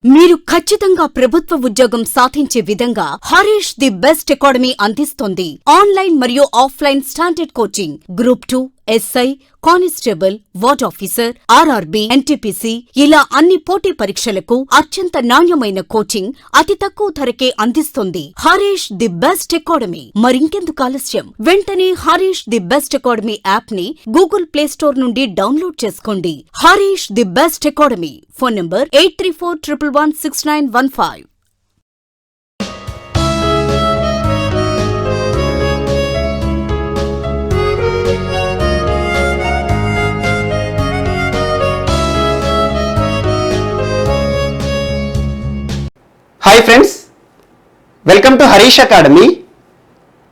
మీరు ఖచ్చితంగా ప్రభుత్వ ఉద్యోగం సాధించే విధంగా హరీష్ ది బెస్ట్ అకాడమీ అందిస్తోంది. ఆన్లైన్ మరియు offline standard coaching, group 2, SI, constable, ward officer, RRB, NTPC ఇలా అన్ని పోటీ పరీక్షలకు అత్యంత నాణ్యమైన కోచింగ్ అతి తక్కువ ధరకే అందిస్తుంది హరీష్ ది బెస్ట్ అకాడమీ. మరింకెందుకు ఆలస్యం, వెంటనే Harish the best academy app ని గూగుల్ ప్లే స్టోర్ నుండి డౌన్లోడ్ చేసుకోండి. Harish the best academy. Phone number 8341116915. Hi friends, welcome to Harish academy.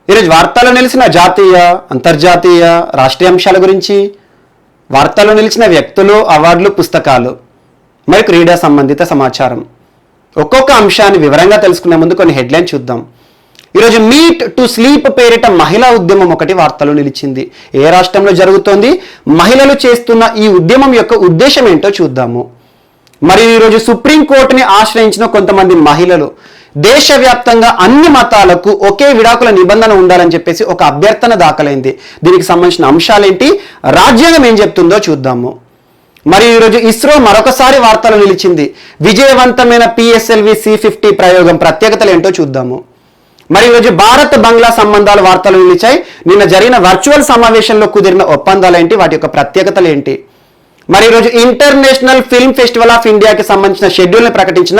ఈరోజు వార్తల్లో నిలిచిన జాతీయ, అంతర్జాతీయ, రాష్ట్రీయ అంశాల గురించి, వార్తల్లో నిలిచిన వ్యక్తులు, అవార్డులు, పుస్తకాలు మరియు క్రీడా సంబంధిత సమాచారం, ఒక్కొక్క అంశాన్ని వివరంగా తెలుసుకునే ముందు కొన్ని హెడ్లైన్ చూద్దాం. ఈరోజు మీట్ టు స్లీప్ పేరిట మహిళా ఉద్యమం ఒకటి వార్తల్లో నిలిచింది. ఏ రాష్ట్రంలో జరుగుతోంది, మహిళలు చేస్తున్న ఈ ఉద్యమం యొక్క ఉద్దేశం ఏంటో చూద్దాము. మరియు ఈరోజు సుప్రీంకోర్టుని ఆశ్రయించిన కొంతమంది మహిళలు దేశవ్యాప్తంగా అన్ని మతాలకు ఒకే విడాకుల నిబంధన ఉండాలని చెప్పేసి ఒక అభ్యర్థన దాఖలైంది. దీనికి సంబంధించిన అంశాలేంటి, రాజ్యాంగం ఏం చెప్తుందో చూద్దాము. మరియు ఈరోజు ఇస్రో మరొకసారి వార్తలు నిలిచింది. విజయవంతమైన PSLV C-50 ప్రయోగం ప్రత్యేకతలు ఏంటో చూద్దాము. మరి ఈరోజు భారత్ బంగ్లా సంబంధాల వార్తలు నిలిచాయి. నిన్న జరిగిన వర్చువల్ సమావేశంలో కుదిరిన ఒప్పందాలు ఏంటి, వాటి యొక్క ప్రత్యేకతలు ఏంటి. మరి ఈరోజు ఇంటర్నేషనల్ ఫిల్మ్ ఫెస్టివల్ ఆఫ్ ఇండియాకి సంబంధించిన షెడ్యూల్ని ప్రకటించిన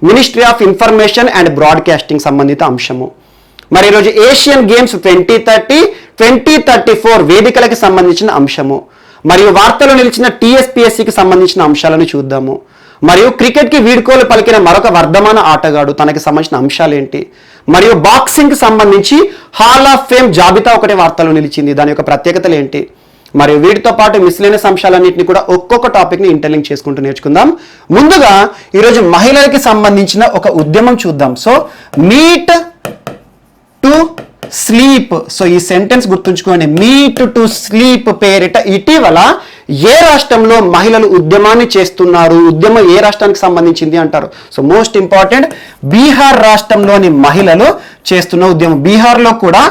ministry of information and broadcasting సంబంధిత అంశము. మరి ఈరోజు ఏషియన్ గేమ్స్ 2030, 2034 వేదికలకి సంబంధించిన అంశము. మరియు వార్తలు నిలిచిన TSPSCకి సంబంధించిన అంశాలను చూద్దాము. మరియు క్రికెట్కి వీడ్కోలు పలికిన మరొక వర్ధమాన ఆటగాడు, తనకి సంబంధించిన అంశాలేంటి. మరియు బాక్సింగ్కి సంబంధించి హాల్ ఆఫ్ ఫేమ్ జాబితా ఒకటి వార్తలు నిలిచింది, దాని యొక్క ప్రత్యేకతలు ఏంటి. మరియు వీటితో పాటు మిస్లేనియస్ అంశాలన్నింటినీ కూడా ఒక్కొక్క టాపిక్ని ఇంటర్లింక్ చేసుకుంటూ నేర్చుకుందాం. ముందుగా ఈరోజు మహిళలకి సంబంధించిన ఒక ఉద్యమం చూద్దాం. So meet to sleep, so ఈ సెంటెన్స్ గుర్తుంచుకోండి. మీట్ టు స్లీప్ పేరిట ఇటీవల ఏ రాష్ట్రంలో మహిళలు ఉద్యమాన్ని చేస్తున్నారు, ఉద్యమం ఏ రాష్ట్రానికి సంబంధించింది అంటారు. సో మోస్ట్ ఇంపార్టెంట్, బీహార్ రాష్ట్రంలోని మహిళలు చేస్తున్న ఉద్యమం. బీహార్లో కూడా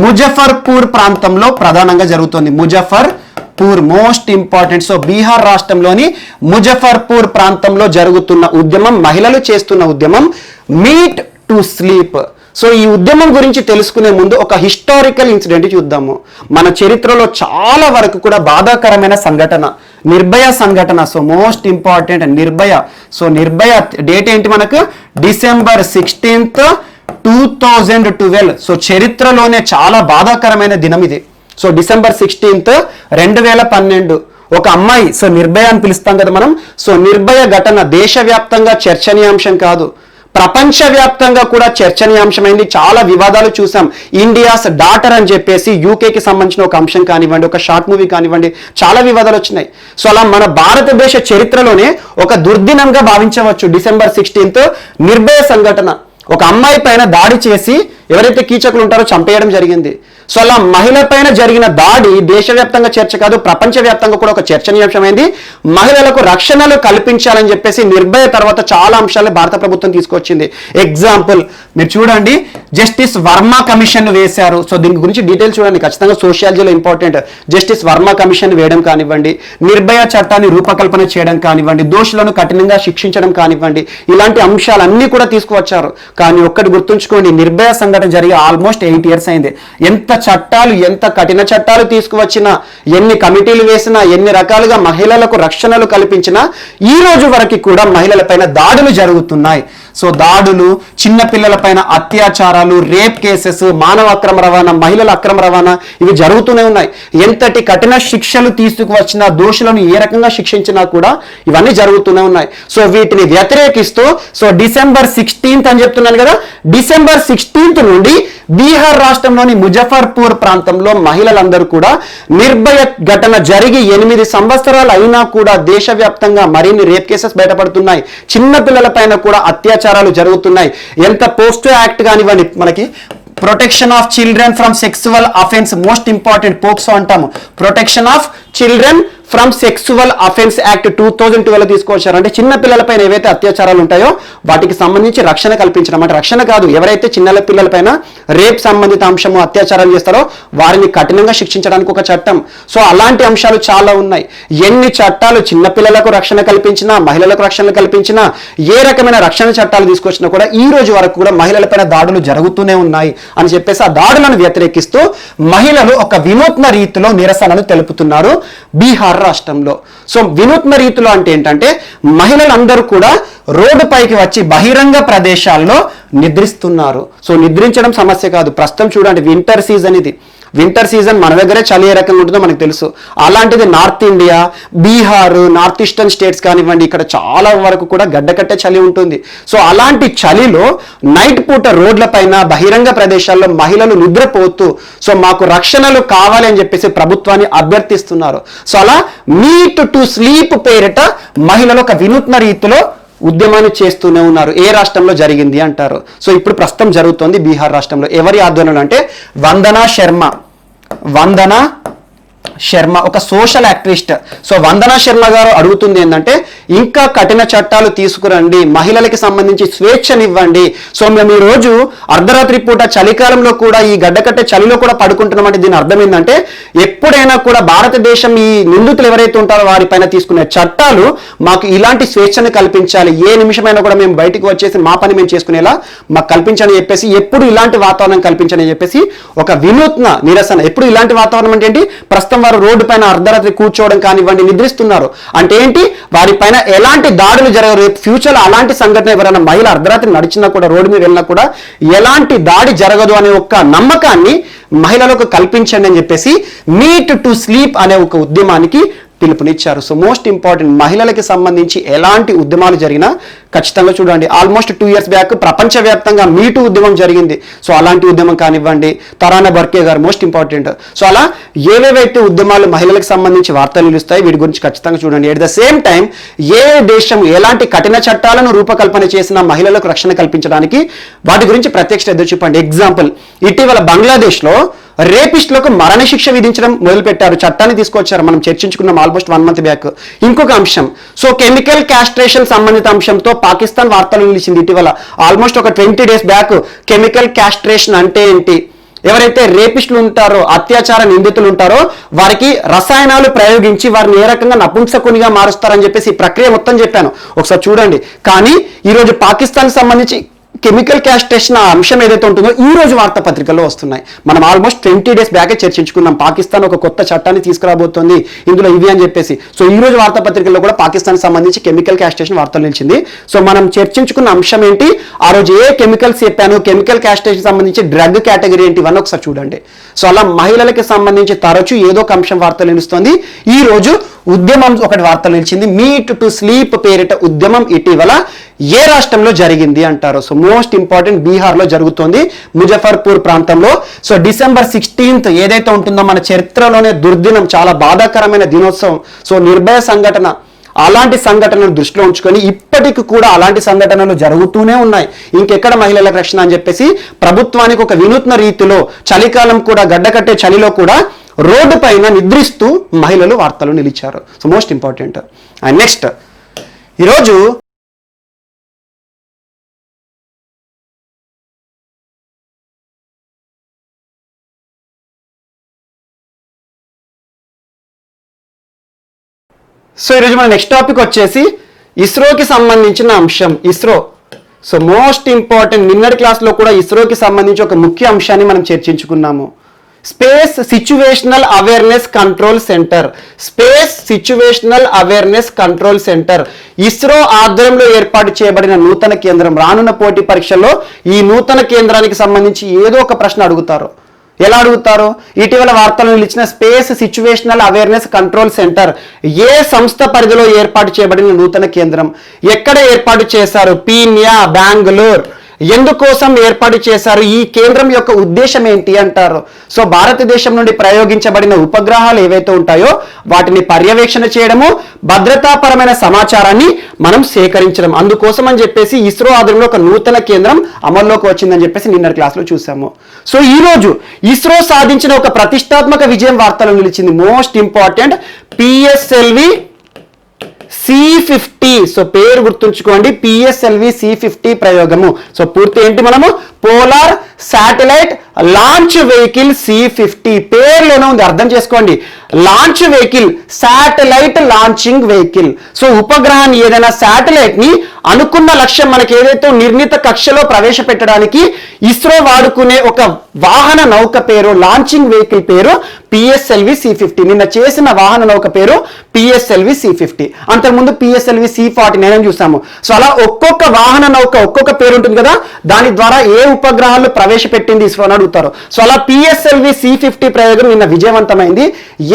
ముజఫర్పూర్ ప్రాంతంలో ప్రధానంగా జరుగుతుంది. Muzaffarpur most important. So Bihar రాష్ట్రంలోని ముజఫర్పూర్ ప్రాంతంలో జరుగుతున్న ఉద్యమం, మహిళలు చేస్తున్న ఉద్యమం మీట్ టు స్లీప్. సో ఈ ఉద్యమం గురించి తెలుసుకునే ముందు ఒక హిస్టారికల్ ఇన్సిడెంట్ చూద్దాము. మన చరిత్రలో చాలా వరకు కూడా బాధాకరమైన సంఘటన నిర్భయ సంఘటన. So most important Nirbhaya. So Nirbhaya date ఏంటి మనకు, డిసెంబర్ 16, 2012. సో చరిత్రలోనే చాలా బాధాకరమైన దినం ఇది. సో డిసెంబర్ 16, 2012 ఒక అమ్మాయి, సో నిర్భయ అని పిలుస్తాం కదా మనం. సో నిర్భయ ఘటన దేశవ్యాప్తంగా చర్చనీయాంశం కాదు, ప్రపంచవ్యాప్తంగా కూడా చర్చనీయాంశమైంది. చాలా వివాదాలు చూసాం. ఇండియాస్ డాటర్ అని చెప్పేసి యూకేకి సంబంధించిన ఒక అంశం కానివ్వండి, ఒక షార్ట్ మూవీ కానివ్వండి, చాలా వివాదాలు వచ్చినాయి. సో అలా మన భారతదేశ చరిత్రలోనే ఒక దుర్దినంగా భావించవచ్చు డిసెంబర్ 16 నిర్భయ సంఘటన. ఒక అమ్మాయి పైన దాడి చేసి ఎవరైతే కీచకులు ఉంటారో చంపేయడం జరిగింది. సో అలా మహిళ పైన జరిగిన దాడి దేశవ్యాప్తంగా చర్చ కాదు, ప్రపంచవ్యాప్తంగా కూడా ఒక చర్చనీయాంశమైంది. మహిళలకు రక్షణలు కల్పించాలని చెప్పేసి నిర్భయ తర్వాత చాలా అంశాలను భారత ప్రభుత్వం తీసుకొచ్చింది. ఎగ్జాంపుల్ మీరు చూడండి, జస్టిస్ వర్మ కమిషన్ వేశారు. సో దీని గురించి డీటెయిల్స్ చూడండి, ఖచ్చితంగా సోషియాలజీలో ఇంపార్టెంట్. జస్టిస్ వర్మ కమిషన్ వేయడం కానివ్వండి, నిర్భయ చట్టాన్ని రూపకల్పన చేయడం కానివ్వండి, దోషులను కఠినంగా శిక్షించడం కానివ్వండి, ఇలాంటి అంశాలన్నీ కూడా తీసుకువచ్చారు. కానీ ఒక్కటి గుర్తుంచుకోండి, నిర్భయ సంఘటన జరిగి ఆల్మోస్ట్ 8 years అయింది. ఎంత చట్టాలు, ఎంత కఠిన చట్టాలు తీసుకువచ్చినా, ఎన్ని కమిటీలు వేసినా, ఎన్ని రకాలుగా మహిళలకు రక్షణలు కల్పించినా ఈ రోజు వరకు కూడా మహిళలపైన దాడులు జరుగుతున్నాయి. సో దాడులు, చిన్న పిల్లలపైన అత్యాచారాలు, రేప్ కేసెస్, మానవ అక్రమ రవాణా, మహిళల అక్రమ రవాణా, ఇవి జరుగుతూనే ఉన్నాయి. ఎంతటి కఠిన శిక్షలు తీసుకువచ్చినా, దోషులను ఏ రకంగా శిక్షించినా కూడా ఇవన్నీ జరుగుతూనే ఉన్నాయి. సో వీటిని వ్యతిరేకిస్తూ, సో డిసెంబర్ 16 అని చెప్తున్నాను కదా, డిసెంబర్ 16 నుండి బీహార్ రాష్ట్రంలోని ముజఫర్పూర్ ప్రాంతంలో మహిళలందరూ కూడా నిర్భయ ఘటన జరిగి 8 సంవత్సరాలు అయినా కూడా దేశవ్యాప్తంగా మరిన్ని రేప్ కేసెస్ బయటపడుతున్నాయి. చిన్న పిల్లల పైన కూడా అత్యాచారాలు జరుగుతున్నాయి. ఎంత పోస్టో యాక్ట్ కానివ్వండి, మనకి protection of children from sexual offence, most important POCSO అంటాము. Protection of children from sexual offence act 2012 తీసుకొచ్చారు. అంటే చిన్న పిల్లలపైన ఏవైతే అత్యాచారాలు ఉంటాయో వాటికి సంబంధించి రక్షణ కల్పించడం. అంటే రక్షణ కాదు, ఎవరైతే చిన్న పిల్లలపైన రేప్ సంబంధిత అంశము అత్యాచారాలు చేస్తారో వారిని కఠినంగా శిక్షించడానికి ఒక చట్టం. సో అలాంటి అంశాలు చాలా ఉన్నాయి. ఎన్ని చట్టాలు చిన్న పిల్లలకు రక్షణ కల్పించినా, మహిళలకు రక్షణ కల్పించినా, ఏ రకమైన రక్షణ చట్టాలు తీసుకొచ్చినా కూడా ఈ రోజు వరకు కూడా మహిళలపైన దాడులు జరుగుతూనే ఉన్నాయి అని చెప్పేసి ఆ దాడులను వ్యతిరేకిస్తూ మహిళలు ఒక వినూత్న రీతిలో నిరసనలు తెలుపుతున్నారు బీహార్ రాష్ట్రంలో. సో వినూత్న రీతిలో అంటే ఏంటంటే మహిళలందరూ కూడా రోడ్డు పైకి వచ్చి బహిరంగ ప్రదేశాల్లో నిద్రిస్తున్నారు. సో నిద్రించడం సమస్య కాదు. ప్రస్తుతం చూడండి, వింటర్ సీజన్ ఇది. వింటర్ సీజన్ మన దగ్గరే చలి ఏ రకంగా ఉంటుందో మనకు తెలుసు. అలాంటిది north India, Bihar, north eastern states కానివ్వండి, ఇక్కడ చాలా వరకు కూడా గడ్డకట్టే చలి ఉంటుంది. సో అలాంటి చలిలో నైట్ పూట రోడ్ల పైన బహిరంగ ప్రదేశాల్లో మహిళలు నిద్రపోతూ సో మాకు రక్షణలు కావాలి అని చెప్పేసి ప్రభుత్వాన్ని అభ్యర్థిస్తున్నారు. సో అలా మీట్ టు స్లీప్ పేరిట మహిళలు ఒక వినూత్న రీతిలో ఉద్యమాన్ని చేస్తూనే ఉన్నారు. ఏ రాష్ట్రంలో జరిగింది అంటారు. సో ఇప్పుడు ప్రస్తుతం జరుగుతోంది బీహార్ రాష్ట్రంలో. ఎవరి ఆధ్వర్యంలో అంటే వందనా శర్మ ఒక సోషల్ యాక్టివిస్ట్. సో వందనా శర్మ గారు అడుగుతుంది ఏంటంటే ఇంకా కఠిన చట్టాలు తీసుకురండి, మహిళలకి సంబంధించి స్వేచ్ఛనివ్వండి. సో మేము ఈ రోజు అర్ధరాత్రి పూట చలికాలంలో కూడా ఈ గడ్డకట్టే చలిలో కూడా పడుకుంటున్నామంటే దీని అర్థం ఏంటంటే ఎప్పుడైనా కూడా భారతదేశం ఈ నిందితులు ఎవరైతే ఉంటారో వారిపైన తీసుకునే చట్టాలు మాకు ఇలాంటి స్వేచ్ఛను కల్పించాలి. ఏ నిమిషమైనా కూడా మేము బయటకు వచ్చేసి మా పని మేము చేసుకునేలా మాకు కల్పించని చెప్పేసి, ఎప్పుడు ఇలాంటి వాతావరణం కల్పించని చెప్పేసి ఒక వినూత్న నిరసన. ఎప్పుడు ఇలాంటి వాతావరణం అంటే ఏంటి? ప్రస్తుతం వారు రోడ్డు పైన అర్ధరాత్రి కూర్చోవడం కానివ్వండి, నిద్రిస్తున్నారు అంటే ఏంటి? వారిపైన ఎలాంటి దాడులు జరగరు. ఫ్యూచర్లో అలాంటి సంఘటన ఎవరైనా మహిళ అర్ధరాత్రి నడిచినా కూడా, రోడ్డు మీద వెళ్ళినా కూడా ఎలాంటి దాడి జరగదు అనే ఒక నమ్మకాన్ని మహిళలకు కల్పించండి అని చెప్పేసి మీట్ టు స్లీప్ అనే ఒక ఉద్యమానికి పిలుపునిచ్చారు. సో మోస్ట్ ఇంపార్టెంట్, మహిళలకి సంబంధించి ఎలాంటి ఉద్యమాలు జరిగినా ఖచ్చితంగా చూడండి. ఆల్మోస్ట్ 2 years బ్యాక్ ప్రపంచవ్యాప్తంగా మీటూ ఉద్యమం జరిగింది. సో అలాంటి ఉద్యమం కానివ్వండి, తరానా బర్కే గారు మోస్ట్ ఇంపార్టెంట్. సో అలా ఏవేవైతే ఉద్యమాలు మహిళలకు సంబంధించి వార్తలు నిలుస్తాయి వీటి గురించి ఖచ్చితంగా చూడండి. ఎట్ ద సేమ్ టైం ఏ దేశం ఎలాంటి కఠిన చట్టాలను రూపకల్పన చేసిన మహిళలకు రక్షణ కల్పించడానికి వాటి గురించి ప్రత్యక్ష ఎదురు చూపండి. ఎగ్జాంపుల్, ఇటీవల బంగ్లాదేశ్లో రేపిస్టులకు మరణశిక్ష విధించడం మొదలుపెట్టారు. చట్టాన్ని తీసుకొచ్చారు. మనం చర్చించుకున్నాం ఆల్మోస్ట్ 1 month బ్యాక్. ఇంకొక అంశం, సో కెమికల్ క్యాస్ట్రేషన్ సంబంధిత అంశంతో పాకిస్తాన్ వార్తలు నిలిచింది ఇటీవల. ఆల్మోస్ట్ ఒక 20 days బ్యాక్ కెమికల్ క్యాస్ట్రేషన్ అంటే ఏంటి, ఎవరైతే రేపిస్టులు ఉంటారో, అత్యాచార నిందితులు ఉంటారో వారికి రసాయనాలు ప్రయోగించి వారిని ఏ రకంగా నపుంసకునిగా మారుస్తారని చెప్పేసి ఈ ప్రక్రియ మొత్తం చెప్పాను, ఒకసారి చూడండి. కానీ ఈరోజు పాకిస్తాన్ సంబంధించి కెమికల్ క్యాస్ట్రేషన్ ఆ అంశం ఏదైతే ఉంటుందో ఈ రోజు వార్తాపత్రికల్లో వస్తున్నాయి. మనం ఆల్మోస్ట్ 20 days బ్యాకే చర్చించుకున్నాం. పాకిస్తాన్ ఒక కొత్త చట్టాన్ని తీసుకురాబోతోంది ఇందులో ఇవి అని చెప్పేసి. సో ఈ రోజు వార్తాపత్రికల్లో కూడా పాకిస్తాన్ సంబంధించి కెమికల్ క్యాస్ట్రేషన్ వార్తలు నిలిచింది. సో మనం చర్చించుకున్న అంశం ఏంటి, ఆ రోజు ఏ కెమికల్స్ చెప్పాను, కెమికల్ క్యాస్ట్రేషన్ సంబంధించి డ్రగ్ కేటగిరీ ఏంటి, ఇవన్నీ ఒకసారి చూడండి. సో అలా మహిళలకి సంబంధించి తరచూ ఏదో ఒక అంశం వార్తలు నిలుస్తుంది. ఈ రోజు ఉద్యమం ఒకటి వార్తలు నిలిచింది. మీట్ టు స్లీప్ పేరిట ఉద్యమం ఇటీవల ఏ రాష్ట్రంలో జరిగింది అంటారు. సో మోస్ట్ ఇంపార్టెంట్, బీహార్లో జరుగుతోంది, ముజఫర్పూర్ ప్రాంతంలో. సో December 16th ఏదైతే ఉంటుందో మన చరిత్రలోనే దుర్దినం, చాలా బాధాకరమైన దినోత్సవం. సో నిర్భయ సంఘటన, అలాంటి సంఘటనలు దృష్టిలో ఉంచుకొని ఇప్పటికి కూడా అలాంటి సంఘటనలు జరుగుతూనే ఉన్నాయి. ఇంకెక్కడ మహిళలకు రక్షణ అని చెప్పేసి ప్రభుత్వానికి ఒక వినూత్న రీతిలో చలికాలం కూడా గడ్డకట్టే చలిలో కూడా రోడ్డు పైన నిద్రిస్తూ మహిళలు వార్తలు నిలిచారు. So most important. And next, ఈరోజు మన నెక్స్ట్ టాపిక్ వచ్చేసి ఇస్రోకి సంబంధించిన అంశం. ISRO so most important. నిన్నటి క్లాస్లో కూడా ఇస్రోకి సంబంధించి ఒక ముఖ్య అంశాన్ని మనం చర్చించుకున్నాము. Space situational awareness control centre. Space situational awareness control centre ISRO ఆధ్వర్యంలో ఏర్పాటు చేయబడిన నూతన కేంద్రం. రానున్న పోటీ పరీక్షల్లో ఈ నూతన కేంద్రానికి సంబంధించి ఏదో ఒక ప్రశ్న అడుగుతారు. ఎలా అడుగుతారు? ఇటీవల వార్తలు నిలిచిన space situational awareness control centre ఏ సంస్థ పరిధిలో ఏర్పాటు చేయబడిన నూతన కేంద్రం, ఎక్కడ ఏర్పాటు చేశారు? పీన్యా, బెంగళూరు, ఎందుకోసం ఏర్పాటు చేశారు, ఈ కేంద్రం యొక్క ఉద్దేశం ఏంటి అంటారు. సో భారతదేశం నుండి ప్రయోగించబడిన ఉపగ్రహాలు ఏవైతే ఉంటాయో వాటిని పర్యవేక్షణ చేయడము, భద్రతాపరమైన సమాచారాన్ని మనం సేకరించడం, అందుకోసం అని చెప్పేసి ఇస్రో ఆధ్వర్యంలో ఒక నూతన కేంద్రం అమల్లోకి వచ్చిందని చెప్పేసి నిన్నటి క్లాస్లో చూసాము. సో ఈ రోజు ఇస్రో సాధించిన ఒక ప్రతిష్టాత్మక విజయం వార్తలో నిలిచింది. Most important PSLV C50. So పేరు గుర్తుంచుకోండి, పిఎస్ఎల్వి C50 ప్రయోగము. సో పూర్తి ఏంటి, మనము polar satellite launch vehicle C50. పేరులోనే ఉంది, అర్థం చేసుకోండి. Launch vehicle, satellite launching vehicle. So ఉపగ్రహాన్ని, ఏదైనా శాటిలైట్ ని అనుకున్న లక్ష్యం మనకి ఏదైతే నిర్ణీత కక్షలో ప్రవేశపెట్టడానికి ఇస్రో వాడుకునే ఒక వాహన నౌక పేరు, లాంచింగ్ వెహికల్ పేరు పిఎస్ఎల్వి C50. నిన్న చేసిన వాహన నౌక పేరు పిఎస్ఎల్వి C50. అంతకుముందు పిఎస్ఎల్వి C49 అని చూసాము. సో అలా ఒక్కొక్క వాహన నౌక ఒక్కొక్క పేరు ఉంటుంది కదా, దాని ద్వారా ఏ ఉపగ్రహాలు ప్రవేశపెట్టింది ఇస్రో అని అడుగుతారు. సో అలా పిఎస్ఎల్వి C50 ప్రయోగం నిన్న విజయవంతమైంది.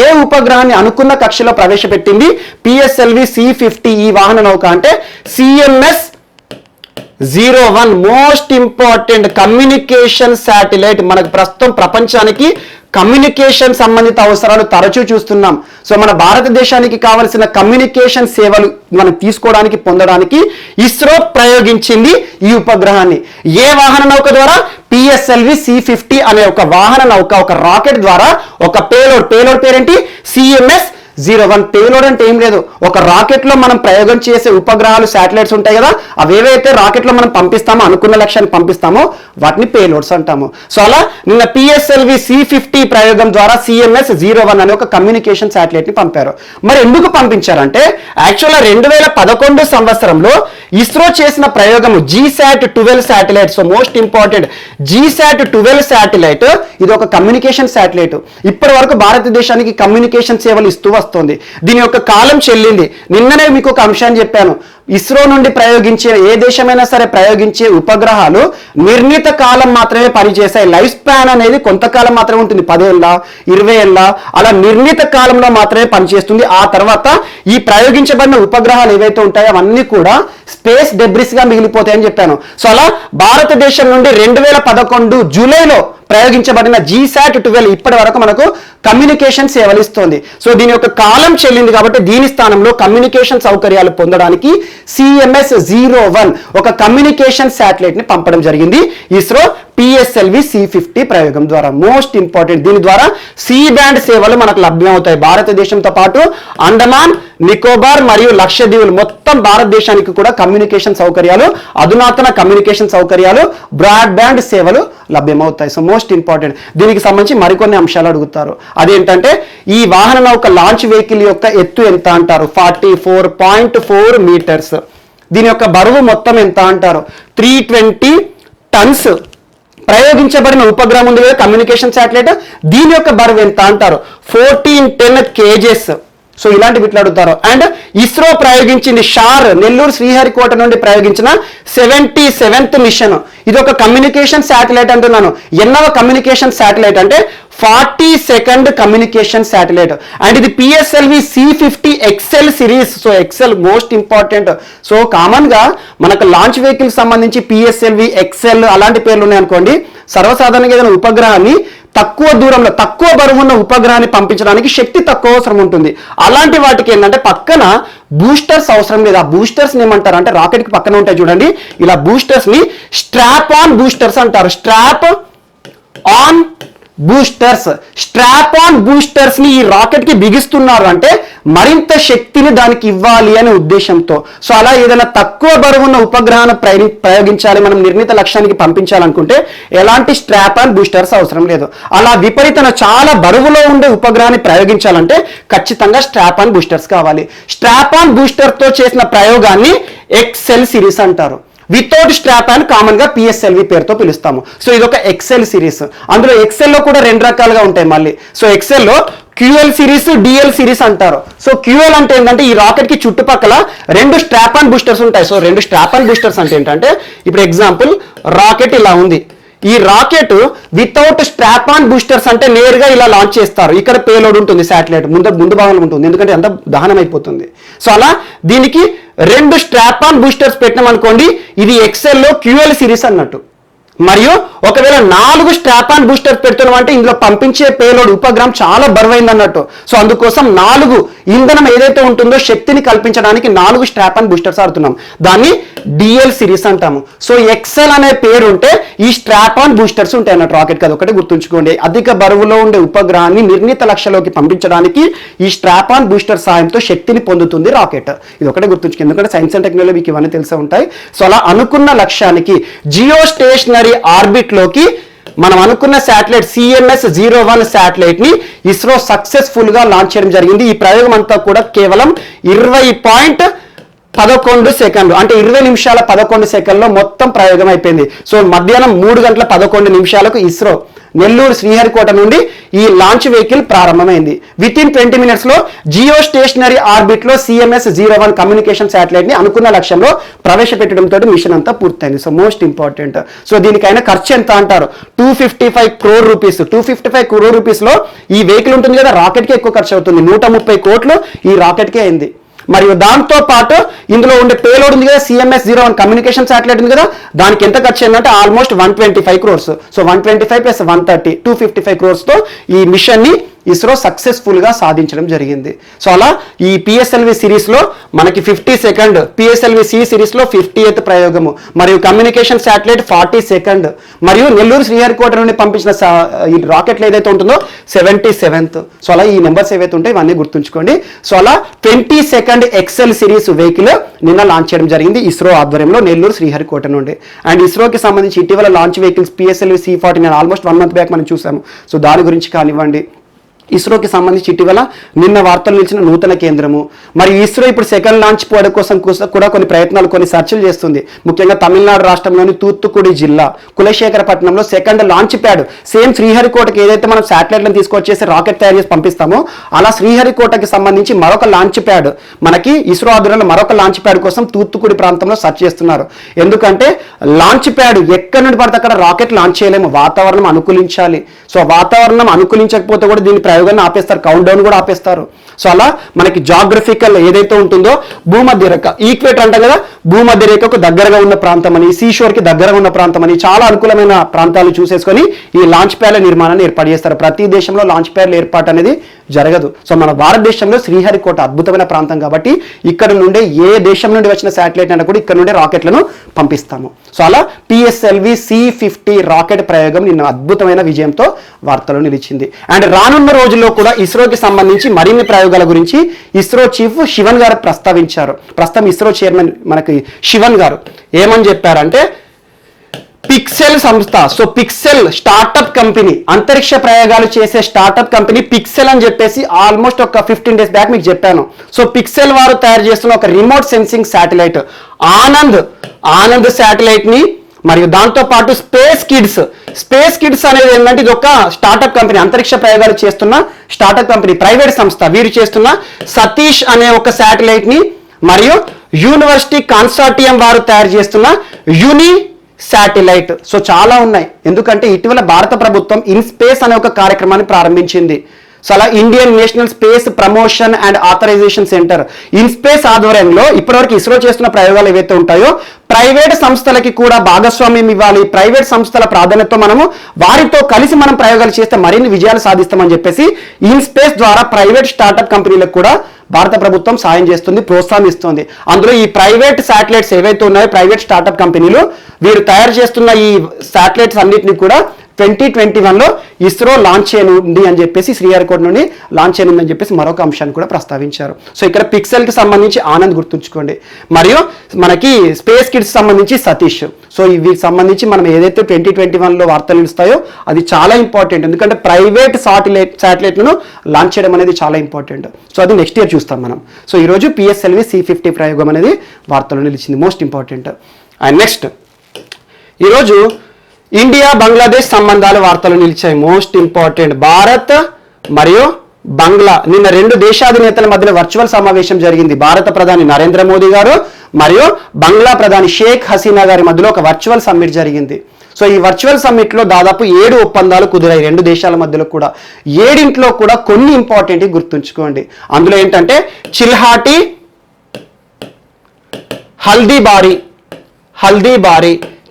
ఏ ఉపగ్రహాన్ని అనుకున్న కక్షలో ప్రవేశపెట్టింది పిఎస్ఎల్వి C50 ఈ వాహన నౌక అంటే CMS-01. Most important communication satellite. మనకు ప్రస్తుతం ప్రపంచానికి కమ్యూనికేషన్ సంబంధిత అవసరాలు తరచూ చూస్తున్నాం. సో మన భారతదేశానికి కావలసిన కమ్యూనికేషన్ సేవలు మనం తీసుకోవడానికి, పొందడానికి ఇస్రో ప్రయోగించింది ఈ ఉపగ్రహాన్ని. ఏ వాహన నౌక ద్వారా? పిఎస్ఎల్వి C50 అనే ఒక వాహన నౌక, ఒక రాకెట్ ద్వారా ఒక పేలోడ్ పేరేంటి? CMS-01. పేలోడ్ అంటే ఏం లేదు, ఒక రాకెట్ లో మనం ప్రయోగం చేసే ఉపగ్రహాలు, శాటిలైట్స్ ఉంటాయి కదా, అవేవైతే రాకెట్ లో మనం పంపిస్తామో, అనుకున్న లక్ష్యాన్ని పంపిస్తామో వాటిని పేలోడ్స్ అంటాము. సో అలా నిన్న పిఎస్ఎల్వి C50 ప్రయోగం ద్వారా CMS-01 అనే ఒక కమ్యూనికేషన్ శాటిలైట్ ని పంపారు. మరి ఎందుకు పంపించారంటే, యాక్చువల్గా 2011 సంవత్సరంలో ఇస్రో చేసిన ప్రయోగం GSAT-12 satellite. So most important GSAT-12 satellite ఇది ఒక కమ్యూనికేషన్ శాటిలైట్. ఇప్పటి వరకు భారతదేశానికి కమ్యూనికేషన్ సేవలు ఇస్తూ వస్తుంది. దీని యొక్క కాలం చెల్లింది. నిన్ననే మీకు ఒక అంశాన్ని చెప్పాను, ఇస్రో నుండి ప్రయోగించే, ఏ దేశమైనా సరే ప్రయోగించే ఉపగ్రహాలు నిర్ణీత కాలం మాత్రమే పనిచేస్తాయి. లైఫ్ స్పాన్ అనేది కొంతకాలం మాత్రమే ఉంటుంది, 10 ఏళ్ళ 20 ఏళ్ళ అలా నిర్ణీత కాలంలో మాత్రమే పనిచేస్తుంది. ఆ తర్వాత ఈ ప్రయోగించబడిన ఉపగ్రహాలు ఏవైతే ఉంటాయో అవన్నీ కూడా స్పేస్ డెబ్రిస్ గా మిగిలిపోతాయని చెప్పాను. సో అలా భారతదేశం నుండి 2011 జూలైలో ప్రయోగించబడిన GSAT-12 ఇప్పటి వరకు మనకు కమ్యూనికేషన్ సేవలు ఇస్తుంది. సో దీని యొక్క కాలం చెల్లింది కాబట్టి దీని స్థానంలో కమ్యూనికేషన్ సౌకర్యాలు పొందడానికి CMS-01 ఒక కమ్యూనికేషన్ శాటిలైట్ ని పంపడం జరిగింది ఇస్రో పిఎస్ఎల్వి C50 ప్రయోగం ద్వారా. మోస్ట్ ఇంపార్టెంట్, దీని ద్వారా సి బ్యాండ్ సేవలు మనకు లభ్యమవుతాయి. భారతదేశంతో పాటు అండమాన్, నికోబార్ మరియు లక్షద్వీపులు మొత్తం భారతదేశానికి కూడా కమ్యూనికేషన్ సౌకర్యాలు, అధునాతన కమ్యూనికేషన్ సౌకర్యాలు, బ్రాడ్బ్యాండ్ సేవలు లభ్యమవుతాయి. సో మోస్ట్ ఇంపార్టెంట్, దీనికి సంబంధించి మరికొన్ని అంశాలు అడుగుతారు. అదేంటంటే ఈ వాహన నౌక లాంచ్ వెహికల్ యొక్క ఎత్తు ఎంత అంటారు? 44.4 మీటర్స్. దీని యొక్క బరువు మొత్తం ఎంత అంటారు? 320 టన్స్. ప్రయోగించబడిన ఉపగ్రహం ఉంది కదా, కమ్యూనికేషన్ శాటిలైట్, దీని యొక్క బరువు ఎంత అంటారు? 1410 kgs. సో ఇలాంటి బిట్లు అడుగుతారు. అండ్ ఇస్రో ప్రయోగించింది షార్, నెల్లూరు శ్రీహరికోట నుండి ప్రయోగించిన 77th మిషన్. ఇది ఒక కమ్యూనికేషన్ శాటిలైట్ అంటున్నాను. ఎన్నవ కమ్యూనికేషన్ శాటిలైట్ అంటే 42nd కమ్యూనికేషన్ శాటిలైట్. అండ్ ఇది PSLV C50 XL series. So XL most important. So common గా మనకు లాంచ్ వెహికల్ సంబంధించి పిఎస్ఎల్వి XL అలాంటి పేర్లు ఉన్నాయి అనుకోండి. సర్వసాధారణంగా ఏదైనా ఉపగ్రహాన్ని తక్కువ దూరంలో, తక్కువ బరువు ఉన్న ఉపగ్రహాన్ని పంపించడానికి శక్తి తక్కువ అవసరం ఉంటుంది. అలాంటి వాటికి ఏంటంటే పక్కన బూస్టర్స్ అవసరం లేదు. ఆ బూస్టర్స్ ఏమంటారు అంటే, రాకెట్ కి పక్కన ఉంటాయి చూడండి, ఇలా బూస్టర్స్ ని స్ట్రాప్ ఆన్ బూస్టర్స్ అంటారు. Strap on boosters. Strap on boosters ని ఈ రాకెట్ కి బిగిస్తున్నారు అంటే మరింత శక్తిని దానికి ఇవ్వాలి అనే ఉద్దేశంతో. సో అలా ఏదైనా తక్కువ బరువున్న ఉపగ్రహాన్ని ప్రయోగించాలి, మనం నిర్ణీత లక్ష్యానికి పంపించాలనుకుంటే ఎలాంటి స్ట్రాప్ ఆన్ బూస్టర్స్ అవసరం లేదు. అలా విపరీతమైన చాలా బరువులో ఉండే ఉపగ్రహాన్ని ప్రయోగించాలంటే ఖచ్చితంగా స్ట్రాప్ ఆన్ బూస్టర్స్ కావాలి. స్ట్రాప్ ఆన్ బూస్టర్ తో చేసిన ప్రయోగాన్ని XL సిరీస్ అంటారు. వితౌట్ స్ట్రాప్ అని కామన్ గా పిఎస్ఎల్వి పేరుతో పిలుస్తాము. సో ఇది ఒక XL సిరీస్. అందులో XL లో కూడా 2 రకాలుగా ఉంటాయి మళ్ళీ. సో XL లో QL సిరీస్, DL సిరీస్ అంటారు. సో QL అంటే ఏంటంటే ఈ రాకెట్ కి చుట్టుపక్కల 2 స్ట్రాప్ ఆన్ బూస్టర్స్ ఉంటాయి. సో 2 స్ట్రాప్ ఆన్ బూస్టర్స్ అంటే ఏంటంటే, ఇప్పుడు ఎగ్జాంపుల్ రాకెట్ ఇలా ఉంది, ఈ rocket without strap on boosters అంటే నేరుగా ఇలా లాంచ్ చేస్తారు. ఇక్కడ పేలోడ్ ఉంటుంది, శాటిలైట్ ముందు భాగంలో ఉంటుంది, ఎందుకంటే అంత దహనం అయిపోతుంది. సో అలా దీనికి 2 స్ట్రాప్ ఆన్ బూస్టర్స్ పెట్టినాం అనుకోండి, ఇది ఎక్సెల్లో QL సిరీస్ అన్నట్టు. మరియు ఒకవేళ 4 స్ట్రాప్ ఆన్ బూస్టర్స్ పెడుతున్నాం అంటే ఇందులో పంపించే పేలోడ్ ఉపగ్రహం చాలా బరువైంది అన్నట్టు. సో అందుకోసం 4 ఇంధనం ఏదైతే ఉంటుందో శక్తిని కల్పించడానికి 4 స్ట్రాప్ ఆన్ బూస్టర్స్ ఆడుతున్నాం. దాన్ని DL సిరీస్ అంటాము. సో ఎక్సెల్ అనే పేరు ఉంటే ఈ స్ట్రాప్ ఆన్ బూస్టర్స్ ఉంటాయి అన్నట్టు రాకెట్ కదా, ఒకటి గుర్తుంచుకోండి. అధిక బరువులో ఉండే ఉపగ్రహాన్ని నిర్ణీత లక్ష్యంలోకి పంపించడానికి ఈ స్ట్రాప్ ఆన్ బూస్టర్ సాయంతో శక్తిని పొందుతుంది రాకెట్. ఇది ఒకటే గుర్తుంచుకోండి, ఎందుకంటే సైన్స్ అండ్ టెక్నాలజీ మీకు ఇవన్నీ తెలిసే ఉంటాయి. సో అలా అనుకున్న లక్ష్యానికి జియో స్టేషనరీ ఆర్బిట్ లోకి మనం అనుకున్న శాటిలైట్ CMS-01 శాటిలైట్ ని ఇస్రో సక్సెస్ఫుల్ గా లాంచ్ చేయడం జరిగింది. ఈ ప్రయోగం అంతా కూడా కేవలం 20.11 సెకండ్లు, అంటే 20 నిమిషాల 11 సెకండ్లో మొత్తం ప్రయోగం అయిపోయింది. సో మధ్యాహ్నం 3 గంటల 11 నిమిషాలకు ఇస్రో నెల్లూరు శ్రీహరికోట నుండి ఈ లాంచ్ వెహికల్ ప్రారంభమైంది. విత్ ఇన్ 20 minutes లో జియో స్టేషనరీ ఆర్బిట్ లో CMS-01 కమ్యూనికేషన్ శాటిలైట్ ని అనుకున్న లక్ష్యంలో ప్రవేశపెట్టడంతో మిషన్ అంతా పూర్తయింది. So most important. సో దీనికైనా ఖర్చు ఎంత అంటారు? 255 crore రూపీస్. 255 crore రూపీస్ లో ఈ వెహికల్ ఉంటుంది కదా, రాకెట్ కి ఎక్కువ ఖర్చు అవుతుంది. 130 కోట్లు ఈ రాకెట్ కే అయింది. మరియు దాంతో పాటు ఇందులో ఉండే పేలోడ్ ఉంది కదా, CMS-01 కమ్యూనికేషన్ శాటిలైట్ ఉంది కదా, దానికి ఎంత ఖర్చు అయిందంటే ఆల్మోస్ట్ 125 crores. సో 125 + 130 255 crores తో ఈ మిషన్ ని ఇస్రో సక్సెస్ఫుల్ గా సాధించడం జరిగింది. సో అలా ఈ PSLV సిరీస్ లో మనకి 52nd, PSLV-C సిరీస్ లో 50th ప్రయోగము, మరియు కమ్యూనికేషన్ శాటిలైట్ 42nd, మరియు నెల్లూరు శ్రీహరికోట నుండి పంపించిన ఈ రాకెట్లు ఏదైతే ఉంటుందో 77th. సో అలా ఈ నెంబర్స్ ఏవైతే ఉంటాయి ఇవన్నీ గుర్తుంచుకోండి. సో అలా 22nd ఎక్సెల్ సిరీస్ వెహికల్ నిన్న లాంచ్ చేయడం జరిగింది ఇస్రో ఆధ్వర్యంలో నెల్లూరు శ్రీహరికోట నుండి. అండ్ ఇస్రోకి సంబంధించి ఇటీవల launch vehicles PSLV-C-49 almost 1 month back మనం చూసాము. సో దాని గురించి కానివ్వండి, ఇస్రోకి సంబంధించి ఇటీవల నిన్న వార్తలు నిలిచిన నూతన కేంద్రము, మరియు ఇస్రో ఇప్పుడు సెకండ్ లాంచ్ ప్యాడ్ కోసం కూడా కొన్ని ప్రయత్నాలు, కొన్ని చర్చలు చేస్తుంది. ముఖ్యంగా తమిళనాడు రాష్ట్రంలోని తూత్తుకుడి జిల్లా కులశేఖరపట్నంలో సెకండ్ లాంచ్ ప్యాడ్, సేమ్ శ్రీహరికోటకి ఏదైతే మనం శాటిలైట్లను తీసుకొచ్చేసి రాకెట్ తయారు చేసి పంపిస్తామో అలా శ్రీహరికోటకి సంబంధించి మరొక లాంచ్ ప్యాడ్ మనకి ఇస్రో ఆధ్వర్యంలో మరొక లాంచ్ ప్యాడ్ కోసం తూత్తుకుడి ప్రాంతంలో సెర్చ్ చేస్తున్నారు. ఎందుకంటే లాంచ్ ప్యాడ్ ఎక్కడి నుండి పడితే అక్కడ రాకెట్ లాంచ్ చేయలేము, వాతావరణం అనుకూలించాలి. సో వాతావరణం అనుకూలించకపోతే కూడా దీని ప్రయోగాన్ని ఆపేస్తారు, కౌంట్ డౌన్ కూడా ఆపేస్తారు. సో అలా మనకి జాగ్రఫికల్ ఏదైతే ఉంటుందో భూమధ్య రేఖ, ఈక్వేటర్ అంటాం కదా, భూమధ్య రేఖకు దగ్గరగా ఉన్న ప్రాంతం అని, సీషోర్ కి దగ్గరగా ఉన్న ప్రాంతం అని చాలా అనుకూలమైన ప్రాంతాలు చూసేసుకొని ఈ లాంచ్ ప్యాడ్ల నిర్మాణాన్ని ఏర్పాటు చేస్తారు. ప్రతి దేశంలో లాంచ్ ప్యాడ్ల ఏర్పాటు అనేది జరగదు. సో మన భారతదేశంలో శ్రీహరికోట అద్భుతమైన ప్రాంతం కాబట్టి ఇక్కడ నుండే ఏ దేశం నుండి వచ్చిన శాటిలైట్ అయినా కూడా ఇక్కడ నుండే రాకెట్లను పంపిస్తాము. సో అలా PSLV-C-50 రాకెట్ ప్రయోగం నిన్న అద్భుతమైన విజయంతో వార్తలో నిలిచింది. అండ్ రానున్న రోజుల్లో కూడా ఇస్రోకి సంబంధించి మరిన్ని ప్రయోగాల గురించి ఇస్రో చీఫ్ శివన్ గారు ప్రస్తావించారు. ప్రస్తుతం ఇస్రో చైర్మన్ మనకి శివన్ గారు ఏమని చెప్పారంటే, పిక్సెల్ సంస్థ, సో పిక్సెల్ స్టార్టప్ కంపెనీ, అంతరిక్ష ప్రయోగాలు చేసే స్టార్టప్ కంపెనీ పిక్సెల్ అని చెప్పేసి ఆల్మోస్ట్ ఒక 15 days బ్యాక్ మీకు చెప్పాను. సో పిక్సెల్ వారు తయారు చేస్తున్న ఒక remote sensing satellite Anand satellite ని, మరియు దాంతో పాటు స్పేస్ కిడ్స్ అనేది ఏంటంటే ఇది ఒక స్టార్టప్ కంపెనీ, అంతరిక్ష ప్రయోగాలు చేస్తున్న స్టార్టప్ కంపెనీ, ప్రైవేట్ సంస్థ. వీరు చేస్తున్న సతీష్ అనే ఒక శాటిలైట్ ని, మరియు యూనివర్సిటీ కన్సార్టియం వారు తయారు చేస్తున్న యుని శాటిలైట్. సో చాలా ఉన్నాయి, ఎందుకంటే ఇటీవల భారత ప్రభుత్వం ఇన్స్పేస్ అనే ఒక కార్యక్రమాన్ని ప్రారంభించింది. సో అలా Indian national space promotion and authorisation centre InSpace ఆధ్వర్యంలో ఇప్పటివరకు ఇస్రో చేస్తున్న ప్రయోగాలు ఏవైతే ఉంటాయో ప్రైవేట్ సంస్థలకి కూడా భాగస్వామ్యం ఇవ్వాలి, ప్రైవేట్ సంస్థల ప్రాధాన్యతతో మనము వారితో కలిసి మనం ప్రయోగాలు చేస్తే మరిన్ని విజయాలు సాధిస్తామని చెప్పేసి ఇన్స్పేస్ ద్వారా ప్రైవేట్ స్టార్టప్ కంపెనీలకు కూడా భారత ప్రభుత్వం సాయం చేస్తుంది, ప్రోత్సాహిస్తుంది. అందులో ఈ ప్రైవేట్ శాటిలైట్స్ ఏవైతే ఉన్నాయో ప్రైవేట్ స్టార్టప్ కంపెనీలు వీరు తయారు చేస్తున్న ఈ శాటిలైట్స్ అన్నింటినీ కూడా 2021లో ఇస్రో లాంచ్ చేయనుంది అని చెప్పేసి, శ్రీహరికోట నుండి లాంచ్ చేయనుంది అని చెప్పేసి మరొక అంశాన్ని కూడా ప్రస్తావించారు. సో ఇక్కడ పిక్సెల్కి సంబంధించి ఆనంద్ గుర్తుంచుకోండి, మరియు మనకి స్పేస్ కిడ్స్ సంబంధించి సతీష్. సో వీటికి సంబంధించి మనం ఏదైతే 2021లో వార్తలు ఇస్తాయో అది చాలా ఇంపార్టెంట్, ఎందుకంటే ప్రైవేట్ శాటిలైట్లను లాంచ్ చేయడం అనేది చాలా ఇంపార్టెంట్. సో అది నెక్స్ట్ ఇయర్ చూస్తాం మనం. సో ఈరోజు PSLV-C-50 ప్రయోగం అనేది వార్తల్లో నిలిచింది, మోస్ట్ ఇంపార్టెంట్. అండ్ నెక్స్ట్ ఈరోజు ఇండియా బంగ్లాదేశ్ సంబంధాలు వార్తలు నిలిచాయి, మోస్ట్ ఇంపార్టెంట్. భారత్ మరియు బంగ్లా నిన్న 2 దేశాధినేతల మధ్య వర్చువల్ సమావేశం జరిగింది. భారత ప్రధాని నరేంద్ర మోదీ గారు మరియు బంగ్లా ప్రధాని షేక్ హసీనా గారి మధ్యలో ఒక వర్చువల్ సమ్మిట్ జరిగింది. సో ఈ వర్చువల్ సమ్మిట్ లో దాదాపు 7 ఒప్పందాలు కుదిరాయి 2 దేశాల మధ్యలో కూడా. 7 కూడా కొన్ని ఇంపార్టెంట్ గుర్తుంచుకోండి. అందులో ఏంటంటే చిల్హాటి హల్దీబారి,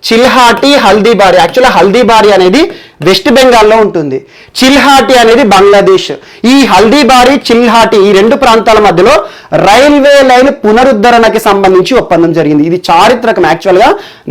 చిల్హాటి, హల్దీబారి. యాక్చువల్గా హల్దీబారి అనేది వెస్ట్ బెంగాల్లో ఉంటుంది, చిల్హాటి అనేది బంగ్లాదేశ్. ఈ హల్దీబారి, చిల్హాటి ఈ రెండు ప్రాంతాల మధ్యలో రైల్వే లైన్ పునరుద్ధరణకి సంబంధించి ఒప్పందం జరిగింది. ఇది చారిత్రకం. యాక్చువల్గా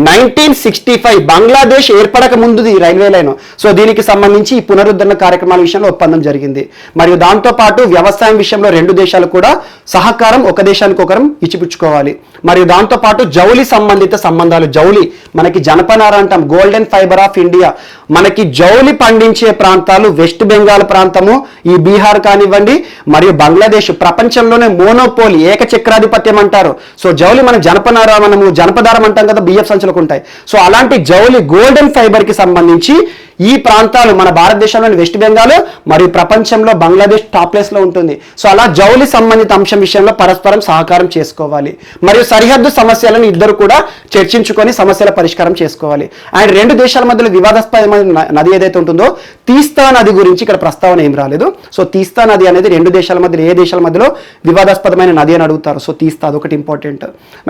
1965 బంగ్లాదేశ్ ఏర్పడక ముందు ఈ రైల్వే లైన్. సో దీనికి సంబంధించి ఈ పునరుద్ధరణ కార్యక్రమాల విషయంలో ఒప్పందం జరిగింది. మరియు దాంతోపాటు వ్యవసాయం విషయంలో రెండు దేశాలు కూడా సహకారం ఒక దేశానికి ఒకరం ఇచ్చిపుచ్చుకోవాలి. మరియు దాంతోపాటు జౌలి సంబంధిత సంబంధాలు, జౌలి మనకి జనపనార అంటాం, గోల్డెన్ ఫైబర్ ఆఫ్ ఇండియా. మనకి జౌలి పండించే ప్రాంతాలు వెస్ట్ బెంగాల్ ప్రాంతము, ఈ బీహార్ కానివ్వండి, మరియు బంగ్లాదేశ్ ప్రపంచంలోనే మోనోపోలి, ఏకచక్రాధిపత్యం అంటారు. సో జౌలి మన జనపనార, మనము జనపదారం అంటాం కదా, బియ్యపు సంచులకు ఉంటాయి. సో అలాంటి జౌలి గోల్డెన్ ఫైబర్ కి సంబంధించి ఈ ప్రాంతాలు మన భారతదేశంలోని వెస్ట్ బెంగాల్ మరియు ప్రపంచంలో బంగ్లాదేశ్ టాప్ ప్లేస్ లో ఉంటుంది. సో అలా జౌలి సంబంధిత అంశం విషయంలో పరస్పరం సహకారం చేసుకోవాలి. మరియు సరిహద్దు సమస్యలను ఇద్దరు కూడా చర్చించుకొని సమస్యల పరిష్కారం చేసుకోవాలి. అండ్ రెండు దేశాల మధ్యలో వివాదాస్పదమైన నది ఏదైతే ఉంటుందో తీస్తా నది గురించి ఇక్కడ ప్రస్తావన ఏం రాలేదు. సో తీస్తా నది అనేది రెండు దేశాల మధ్యలో ఏ దేశాల మధ్యలో వివాదాస్పదమైన నది అని అడుగుతారు. సో తీస్తా అదొకటి ఇంపార్టెంట్.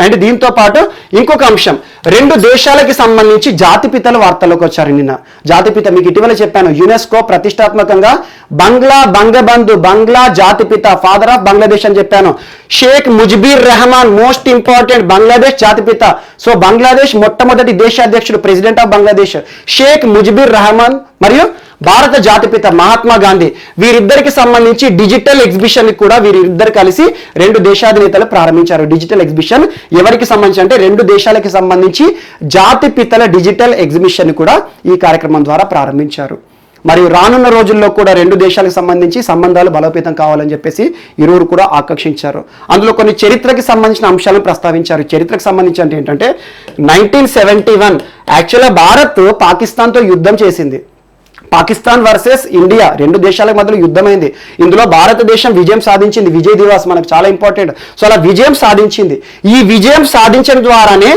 అండ్ దీంతో పాటు ఇంకొక అంశం, రెండు దేశాలకి సంబంధించి జాతిపితల వార్తల్లోకి వచ్చారు నిన్న. జాతిపిత మీకు ఇటీవల చెప్పాను, యునెస్కో ప్రతిష్టాత్మకంగా బంగ్లా జాతిపిత, ఫాదర్ ఆఫ్ బంగ్లాదేశ్ అని చెప్పాను. షేక్ ముజిబుర్ రెహమాన్ మోస్ట్ ఇంపార్టెంట్ బంగ్లాదేశ్ జాతిపిత. సో బంగ్లాదేశ్ మొట్టమొదటి దేశాధ్యక్షుడు, ప్రెసిడెంట్ ఆఫ్ బంగ్లాదేశ్ షేక్ ముజిబుర్ రెహమాన్ మరియు భారత జాతిపిత మహాత్మా గాంధీ. వీరిద్దరికి సంబంధించి డిజిటల్ ఎగ్జిబిషన్ కూడా వీరిద్దరు కలిసి రెండు దేశాధినేతలు ప్రారంభించారు. డిజిటల్ ఎగ్జిబిషన్ ఎవరికి సంబంధించి అంటే రెండు దేశాలకి సంబంధించి జాతిపితల డిజిటల్ ఎగ్జిబిషన్ కూడా ఈ కార్యక్రమం ద్వారా ప్రారంభించారు. మరియు రానున్న రోజుల్లో కూడా రెండు దేశాలకు సంబంధించి సంబంధాలు బలోపేతం కావాలని చెప్పేసి ఇరువురు కూడా ఆకాంక్షించారు. అందులో కొన్ని చరిత్రకి సంబంధించిన అంశాలను ప్రస్తావించారు. చరిత్రకు సంబంధించి అంటే ఏంటంటే 1971 యాక్చువల్గా భారత్ పాకిస్తాన్తో యుద్ధం చేసింది. పాకిస్తాన్ వర్సెస్ ఇండియా రెండు దేశాల మధ్యలో యుద్ధమైంది. ఇందులో భారతదేశం విజయం సాధించింది. విజయ్ దివాస్ మనకు చాలా ఇంపార్టెంట్. సో అలా విజయం సాధించింది. ఈ విజయం సాధించడం ద్వారానే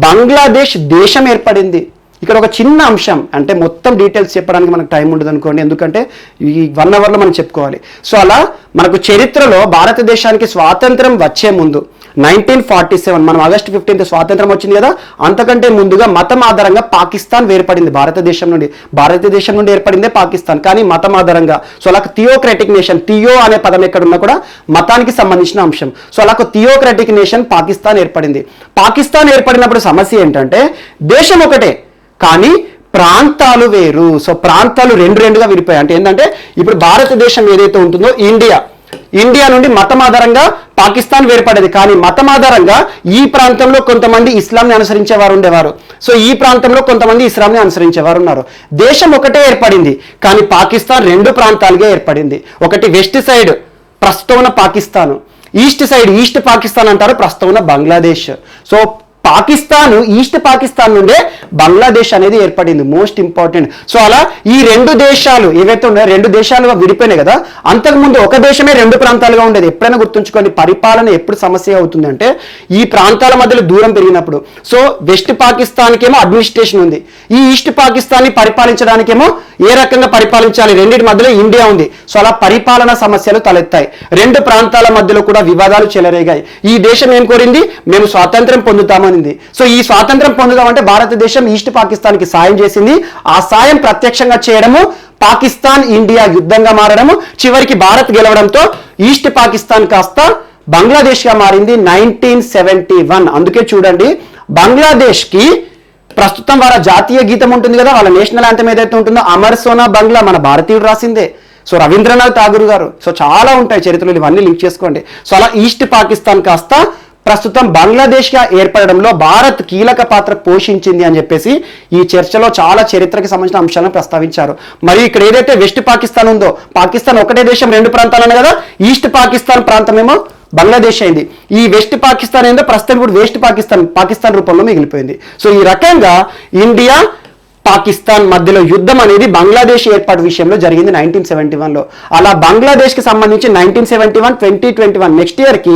బంగ్లాదేశ్ దేశం ఏర్పడింది. ఇక్కడ ఒక చిన్న అంశం, అంటే మొత్తం డీటెయిల్స్ చెప్పడానికి మనకు టైం ఉండదు అనుకోండి, ఎందుకంటే ఈ 1 అవర్లో మనం చెప్పుకోవాలి. సో అలా మనకు చరిత్రలో భారతదేశానికి స్వాతంత్రం వచ్చే ముందు 1947 మనం ఆగస్టు 15 స్వాతంత్రం వచ్చింది కదా, అంతకంటే ముందుగా మతం ఆధారంగా పాకిస్తాన్ వేర్పడింది భారతదేశం నుండి ఏర్పడిందే పాకిస్తాన్, కానీ మతం ఆధారంగా. సో అలా థియోక్రటిక్ నేషన్, థియో అనే పదం ఎక్కడున్నా కూడా మతానికి సంబంధించిన అంశం. సో అలా థియోక్రటిక్ నేషన్ పాకిస్తాన్ ఏర్పడింది. పాకిస్తాన్ ఏర్పడినప్పుడు సమస్య ఏంటంటే దేశం ఒకటే కానీ ప్రాంతాలు వేరు. సో ప్రాంతాలు రెండుగా విడిపోయాయి. అంటే ఏంటంటే ఇప్పుడు భారతదేశం ఏదైతే ఉంటుందో ఇండియా నుండి మతం ఆధారంగా పాకిస్తాన్ వేర్పడేది, కానీ మతం ఆధారంగా ఈ ప్రాంతంలో కొంతమంది ఇస్లాంని అనుసరించేవారు ఉండేవారు. సో ఈ ప్రాంతంలో కొంతమంది ఇస్లాంని అనుసరించేవారు ఉన్నారు. దేశం ఒకటే ఏర్పడింది కానీ పాకిస్తాన్ రెండు ప్రాంతాలుగా ఏర్పడింది. ఒకటి వెస్ట్ సైడ్ ప్రస్తుతం ఉన్న Pakistan, east side east Pakistan అంటారు, ప్రస్తుతం ఉన్న బంగ్లాదేశ్. సో పాకిస్తాన్, ఈస్ట్ పాకిస్తాన్ నుండే బంగ్లాదేశ్ అనేది ఏర్పడింది. Most important. సో అలా ఈ రెండు దేశాలు ఏవైతే ఉన్నాయో రెండు దేశాలుగా విడిపోయినాయి కదా, అంతకుముందు ఒక దేశమే రెండు ప్రాంతాలుగా ఉండేది. ఎప్పుడైనా గుర్తుంచుకోండి, పరిపాలన ఎప్పుడు సమస్య అవుతుంది అంటే ఈ ప్రాంతాల మధ్యలో దూరం పెరిగినప్పుడు. సో వెస్ట్ పాకిస్తాన్కేమో అడ్మినిస్ట్రేషన్ ఉంది, ఈ ఈస్ట్ పాకిస్తాన్ని పరిపాలించడానికేమో ఏ రకంగా పరిపాలించాలి, రెండింటి మధ్యలో ఇండియా ఉంది. సో అలా పరిపాలన సమస్యలు తలెత్తాయి. రెండు ప్రాంతాల మధ్యలో కూడా వివాదాలు చెలరేగాయి. ఈ దేశం ఏం కోరింది, మేము స్వాతంత్రం పొందుతామనింది. సో ఈ స్వాతంత్రం పొందుదామంటే భారతదేశం ఈస్ట్ పాకిస్తాన్కి సాయం చేసింది. ఆ సాయం ప్రత్యక్షంగా చేయడము పాకిస్తాన్ ఇండియా యుద్ధంగా మారడము, చివరికి భారత్ గెలవడంతో ఈస్ట్ పాకిస్తాన్ కాస్త బంగ్లాదేశ్ గా మారింది 1971. అందుకే చూడండి, బంగ్లాదేశ్ కి ప్రస్తుతం వాళ్ళ జాతీయ గీతం ఉంటుంది కదా, వాళ్ళ నేషనల్ యాంథమ్ ఏదైతే ఉంటుందో అమర్ సోనా బంగ్లా మన భారతీయుడు రాసిందే. సో రవీంద్రనాథ్ ఠాగూర్ గారు. సో చాలా ఉంటాయి చరిత్రలు, ఇవన్నీ లింక్ చేసుకోండి. సో అలా ఈస్ట్ పాకిస్తాన్ కాస్త ప్రస్తుతం బంగ్లాదేశ్గా ఏర్పడడంలో భారత్ కీలక పాత్ర పోషించింది అని చెప్పేసి ఈ చర్చలో చాలా చరిత్రకి సంబంధించిన అంశాలను ప్రస్తావించారు. మరియు ఇక్కడ ఏదైతే వెస్ట్ పాకిస్తాన్ ఉందో, పాకిస్తాన్ ఒకటే దేశం రెండు ప్రాంతాలనే కదా, ఈస్ట్ పాకిస్తాన్ ప్రాంతమేమో బంగ్లాదేశ్ అయింది. ఈ వెస్ట్ పాకిస్తాన్ ఏందో ప్రస్తుతం ఇప్పుడు వెస్ట్ పాకిస్తాన్ రూపంలో మిగిలిపోయింది. సో ఈ రకంగా ఇండియా పాకిస్తాన్ మధ్యలో యుద్ధం అనేది బంగ్లాదేశ్ ఏర్పాటు విషయంలో జరిగింది 1971లో. అలా బంగ్లాదేశ్కి సంబంధించి 1971, 2021 నెక్స్ట్ ఇయర్కి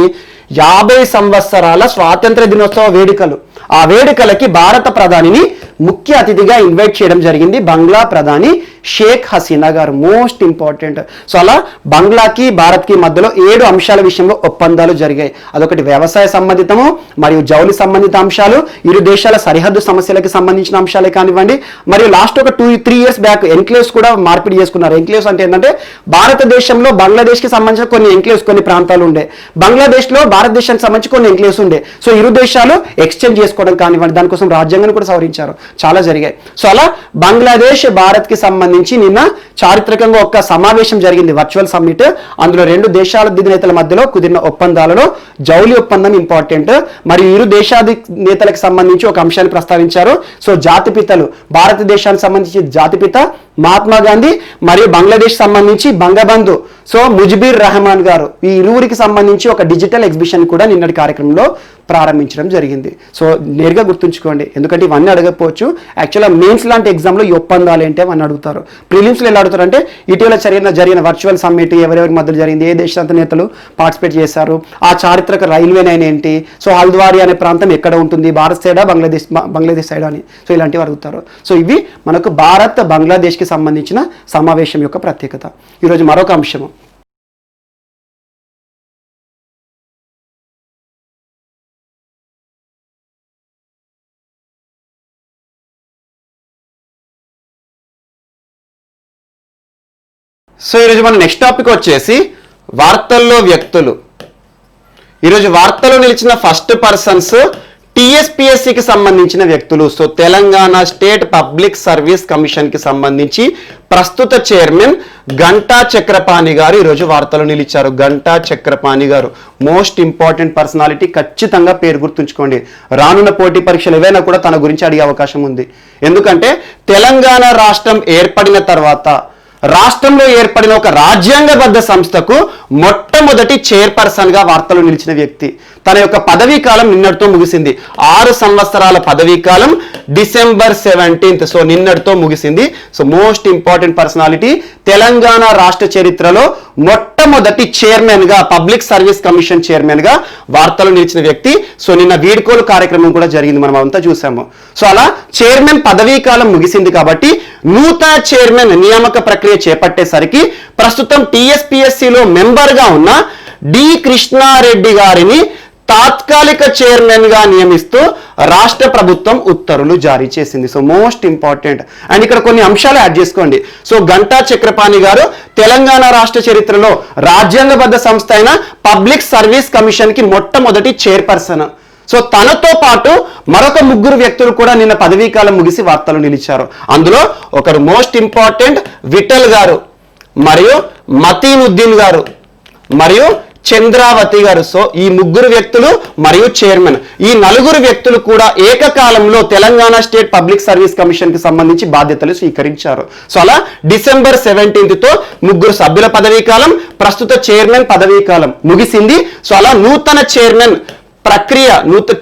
50 సంవత్సరాల స్వాతంత్ర దినోత్సవ వేడుకలు. ఆ వేడుకలకి భారత ప్రధానిని ముఖ్య అతిథిగా ఇన్వైట్ చేయడం జరిగింది బంగ్లా ప్రధాని షేక్ హసీనా గారు. Most important. సో అలా బంగ్లాకి భారత్కి మధ్యలో 7 అంశాల విషయంలో ఒప్పందాలు జరిగాయి. అదొకటి వ్యవసాయ సంబంధితము మరియు జౌలి సంబంధిత అంశాలు, ఇరు దేశాల సరిహద్దు సమస్యలకి సంబంధించిన అంశాలే కానివ్వండి, మరియు లాస్ట్ ఒక 2-3 ఇయర్స్ బ్యాక్ ఎన్క్లేవ్స్ కూడా మార్పిడి చేసుకున్నారు. ఎన్క్లేవ్స్ అంటే ఏంటంటే భారతదేశంలో బంగ్లాదేశ్కి సంబంధించిన కొన్ని ఎన్క్లేవ్స్, కొన్ని ప్రాంతాలు ఉండే, బంగ్లాదేశ్లో భారతదేశానికి సంబంధించి కొన్ని ఎన్క్లేవ్స్ ఉండే. సో ఇరు దేశాలు ఎక్స్చేంజ్ చేసుకోవడం కానివ్వండి, దానికోసం రాజ్యాంగాన్ని కూడా సవరించారు. చాలా జరిగాయి. సో అలా బంగ్లాదేశ్ భారత్కి సంబంధించి నిన్న చారిత్రకంగా ఒక సమావేశం జరిగింది, వర్చువల్ సమ్మిట్. అందులో 2 దేశాల అధినేతల మధ్యలో కుదిరిన ఒప్పందాలలో జౌలి ఒప్పందం ఇంపార్టెంట్. మరియు ఇరు దేశాధినేతలకు సంబంధించి ఒక అంశాన్ని ప్రస్తావించారు. సో జాతిపితలు, భారతదేశానికి సంబంధించి జాతిపిత మహాత్మా గాంధీ మరియు బంగ్లాదేశ్ సంబంధించి బంగబంధు సో ముజిబుర్ రెహమాన్ గారు, ఈ ఇరువురికి సంబంధించి ఒక డిజిటల్ ఎగ్జిబిషన్ కూడా నిన్నటి కార్యక్రమంలో ప్రారంభించడం జరిగింది. సో నేరుగా గుర్తుంచుకోండి, ఎందుకంటే ఇవన్నీ అడగకపోవచ్చు. యాక్చువల్గా మెయిన్స్ లాంటి ఎగ్జామ్లో ఈ ఒప్పందాలు ఏంటి అని అడుగుతారు. ప్రిలిమ్స్లో ఎలా అడుగుతారంటే ఇటీవల జరిగిన వర్చువల్ సమ్మిట్ ఎవరెవరి మధ్యలో జరిగింది, ఏ దేశ నేతలు పార్టిసిపేట్ చేశారు, ఆ చారిత్రక రైల్వే లైన్ ఏంటి, సో హల్ద్వారీ అనే ప్రాంతం ఎక్కడ ఉంటుంది, భారత్ సైడా బంగ్లాదేశ్ సైడా అని, సో ఇలాంటివి అడుగుతారు. సో ఇవి మనకు భారత్ బంగ్లాదేశ్కి సంబంధించిన సమావేశం యొక్క ప్రత్యేకత. ఈరోజు మరొక అంశము, సో ఈరోజు మన నెక్స్ట్ టాపిక్ వచ్చేసి వార్తల్లో వ్యక్తులు. ఈరోజు వార్తల్లో నిలిచిన ఫస్ట్ పర్సన్స్ టీఎస్పీఎస్సీకి సంబంధించిన వ్యక్తులు. So Telangana state public service కమిషన్కి సంబంధించి ప్రస్తుత చైర్మన్ గంటా చక్రపాణి గారు ఈరోజు వార్తల్లో నిలిచారు. గంటా చక్రపాణి గారు మోస్ట్ ఇంపార్టెంట్ పర్సనాలిటీ. ఖచ్చితంగా పేరు గుర్తుంచుకోండి, రానున్న పోటీ పరీక్షలు ఏవైనా కూడా తన గురించి అడిగే అవకాశం ఉంది. ఎందుకంటే తెలంగాణ రాష్ట్రం ఏర్పడిన తర్వాత రాష్ట్రంలో ఏర్పడిన ఒక రాజ్యాంగబద్ధ సంస్థకు మొట్టమొదటి చైర్పర్సన్ గా వార్తలు నిలిచిన వ్యక్తి. తన యొక్క పదవీ కాలం నిన్నటితో ముగిసింది. 6 సంవత్సరాల పదవీ కాలం December 17th, సో నిన్నటితో ముగిసింది. So most important personality. Telangana రాష్ట్ర చరిత్రలో మొట్టమొదటి చైర్మన్ గా, పబ్లిక్ సర్వీస్ కమిషన్ చైర్మన్ గా వార్తలు నిలిచిన వ్యక్తి. సో నిన్న వీడ్కోలు కార్యక్రమం కూడా జరిగింది, మనం అంతా చూసాము. సో అలా చైర్మన్ పదవీ కాలం ముగిసింది కాబట్టి నూతన చైర్మన్ నియామక ప్రక్రియ చేపట్టేసరికి ప్రస్తుతం టీఎస్పీఎస్సీలో మెంబర్ గా ఉన్న డి కృష్ణారెడ్డి గారిని తాత్కాలిక చైర్మన్ గా నియమిస్తూ రాష్ట్ర ప్రభుత్వం ఉత్తర్వులు జారీ చేసింది. So most important. అండ్ ఇక్కడ కొన్ని అంశాలు యాడ్ చేసుకోండి. సో గంటా చక్రపాణి గారు తెలంగాణ రాష్ట్ర చరిత్రలో రాజ్యాంగబద్ధ సంస్థ అయిన పబ్లిక్ సర్వీస్ కమిషన్ కి మొట్టమొదటి చైర్పర్సన్. సో తనతో పాటు మరొక 3 వ్యక్తులు కూడా నిన్న పదవీ కాలం ముగిసి వార్తలు నిలిచారు. అందులో ఒకరు మోస్ట్ ఇంపార్టెంట్ విఠల్ గారు, మరియు మతీనుద్దీన్ గారు, మరియు చంద్రావతి గారు. సో ఈ 3 వ్యక్తులు మరియు చైర్మన్, ఈ 4 వ్యక్తులు కూడా ఏకకాలంలో Telangana state public service commission కి సంబంధించి బాధ్యతలు స్వీకరించారు. సో అలా December 17th తో 3 సభ్యుల పదవీ కాలం, ప్రస్తుత చైర్మన్ పదవీ కాలం ముగిసింది. సో అలా నూతన చైర్మన్ ప్రక్రియ,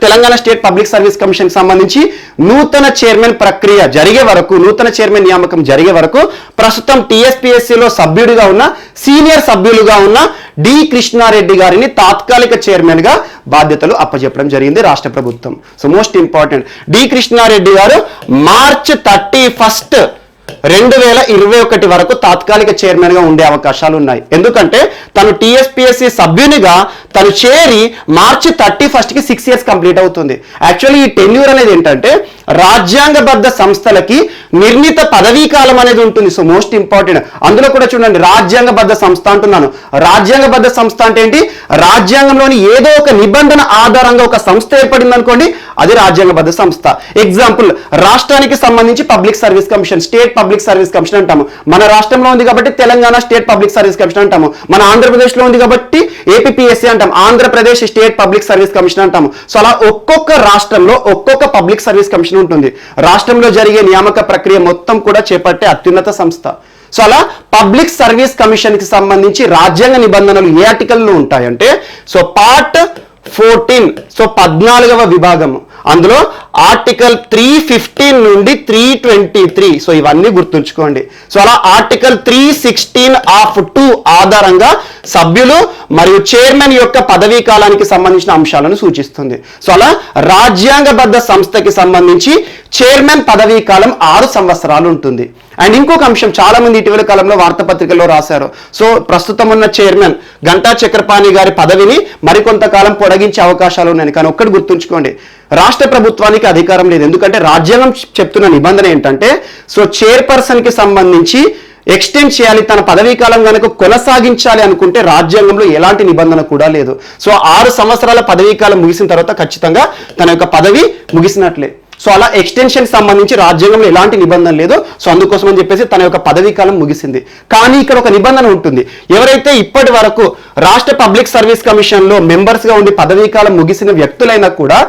Telangana state public service commission కి సంబంధించి నూతన చైర్మన్ ప్రక్రియ జరిగే వరకు, నూతన చైర్మన్ నియామకం జరిగే వరకు ప్రస్తుతం టీఎస్పీఎస్సీలో సభ్యుడిగా ఉన్న, సీనియర్ సభ్యులుగా ఉన్న డి కృష్ణారెడ్డి గారిని తాత్కాలిక చైర్మన్ గా బాధ్యతలు అప్పచెప్పడం జరిగింది రాష్ట్ర ప్రభుత్వం. So most important, D Krishna Reddy గారు March 31st 2021 వరకు తాత్కాలిక చైర్మన్ గా ఉండే అవకాశాలు ఉన్నాయి. ఎందుకంటే తను టీఎస్పీఎస్సీ సభ్యునిగా తను చేరి March 31st కి 6 years కంప్లీట్ అవుతుంది. యాక్చువల్లీ ఈ టెన్యూర్ అనేది ఏంటంటే రాజ్యాంగబద్ధ సంస్థలకి నిర్ణీత పదవీ కాలం అనేది ఉంటుంది. So most important. అందులో కూడా చూడండి, రాజ్యాంగబద్ధ సంస్థ అంటున్నాను. రాజ్యాంగబద్ధ సంస్థ అంటే ఏంటి? రాజ్యాంగంలోని ఏదో ఒక నిబంధన ఆధారంగా ఒక సంస్థ ఏర్పడింది అనుకోండి, అది రాజ్యాంగబద్ధ సంస్థ. ఎగ్జాంపుల్, రాష్ట్రానికి సంబంధించి public service commission, state public service commission అంటాము. మన రాష్ట్రంలో ఉంది కాబట్టి Telangana state public service commission అంటాము. మన ఆంధ్రప్రదేశ్ లో ఉంది కాబట్టి ఏపీపీఎస్సీ అంటాం, Andhra Pradesh state public service commission అంటాము. సో అలా ఒక్కొక్క రాష్ట్రంలో ఒక్కొక్క పబ్లిక్ సర్వీస్ కమిషన్ ఉంటుంది. రాష్ట్రంలో జరిగే నియామక ప్రక్రియ మొత్తం కూడా చేపట్టే అత్యున్నత సంస్థ. సో అలా పబ్లిక్ సర్వీస్ కమిషన్ కి సంబంధించి రాజ్యాంగ నిబంధనలు ఏ ఆర్టికల్లో ఉంటాయంటే, సో పార్ట్ 14, సో 14వ విభాగం, అందులో ఆర్టికల్ 315 నుండి 323. సో ఇవన్నీ గుర్తుంచుకోండి. సో అలా ఆర్టికల్ 316(2) ఆధారంగా సభ్యులు మరియు చైర్మన్ యొక్క పదవీ కాలానికి సంబంధించిన అంశాలను సూచిస్తుంది. సో అలా రాజ్యాంగబద్ధ సంస్థకి సంబంధించి చైర్మన్ పదవీ కాలం 6 సంవత్సరాలు ఉంటుంది. అండ్ ఇంకొక అంశం చాలా మంది ఇటీవల కాలంలో వార్తాపత్రికల్లో రాశారు. సో ప్రస్తుతం ఉన్న చైర్మన్ గంటా చక్రపాణి గారి పదవిని మరికొంతకాలం పొడిగించే అవకాశాలు ఉన్నాయి. కానీ ఒక్కటి గుర్తుంచుకోండి, రాష్ట్ర ప్రభుత్వానికి అధికారం లేదు. ఎందుకంటే రాజ్యాంగం చెప్తున్న నిబంధన ఏంటంటే, సో చైర్పర్సన్ కి సంబంధించి ఎక్స్టెండ్ చేయాలి, తన పదవీ కాలం కనుక కొనసాగించాలి అనుకుంటే రాజ్యాంగంలో ఎలాంటి నిబంధన కూడా లేదు. సో 6 సంవత్సరాల పదవీ కాలం ముగిసిన తర్వాత ఖచ్చితంగా తన యొక్క పదవి ముగిసినట్లే. సో అలా ఎక్స్టెన్షన్ సంబంధించి రాజ్యాంగంలో ఎలాంటి నిబంధన లేదు. సో అందుకోసం అని చెప్పేసి తన యొక్క పదవీ కాలం ముగిసింది. కానీ ఇక్కడ ఒక నిబంధన ఉంటుంది. ఎవరైతే ఇప్పటి వరకు రాష్ట్ర పబ్లిక్ సర్వీస్ కమిషన్ లో మెంబర్స్ గా ఉండి పదవీ కాలం ముగిసిన వ్యక్తులైనా కూడా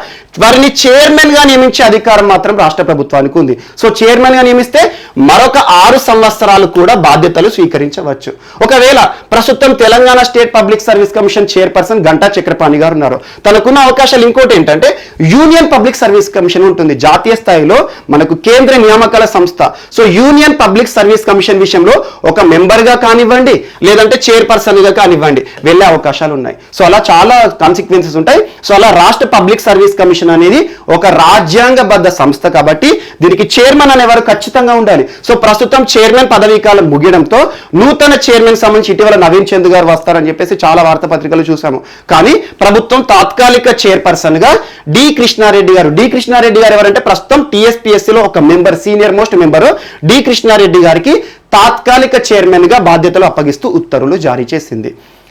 వారిని చైర్మన్ గా నియమించే అధికారం మాత్రం రాష్ట్ర ప్రభుత్వానికి ఉంది. సో చైర్మన్ గా నియమిస్తే మరొక 6 సంవత్సరాలు కూడా బాధ్యతలు స్వీకరించవచ్చు. ఒకవేళ ప్రస్తుతం Telangana state public service commission chairperson Ganta Chakrapani గారు ఉన్నారు. తనకున్న అవకాశాలు ఇంకోటి ఏంటంటే యూనియన్ పబ్లిక్ సర్వీస్ కమిషన్ ఉంటుంది. జాతీయ స్థాయిలో మనకు కేంద్ర నియామకాల సంస్థ. So union public service commission విషయంలో ఒక మెంబర్ గా కానివ్వండి, లేదంటే చైర్పర్సన్ గా కానివ్వండి వెళ్ళే అవకాశాలు ఉన్నాయి. సో అలా చాలా కాన్సిక్వెన్సెస్ ఉంటాయి. సో అలా రాష్ట్ర పబ్లిక్ సర్వీస్ కమిషన్ అనేది ఒక రాజ్యాంగబద్ధ సంస్థ కాబట్టి దీనికి చైర్మన్ అనేవారు ఖచ్చితంగా ఉండాలి. సో ప్రస్తుతం చైర్మన్ పదవీ కాలం ముగియడంతో నూతన చైర్మన్ సంబంధించి ఇటీవల నవీన్ చంద్ గారు వస్తారని చెప్పేసి చాలా వార్తాపత్రికలు చూసాము. కానీ ప్రభుత్వం తాత్కాలిక చైర్పర్సన్ గా డి కృష్ణారెడ్డి గారు ఎవరంటే ప్రస్తుతం టీఎస్పీఎస్సీలో ఒక member, senior most member D Krishna Reddy గారికి తాత్కాలిక చైర్మన్ గా బాధ్యతలు అప్పగిస్తూ ఉత్తర్వులు జారీ చేసింది.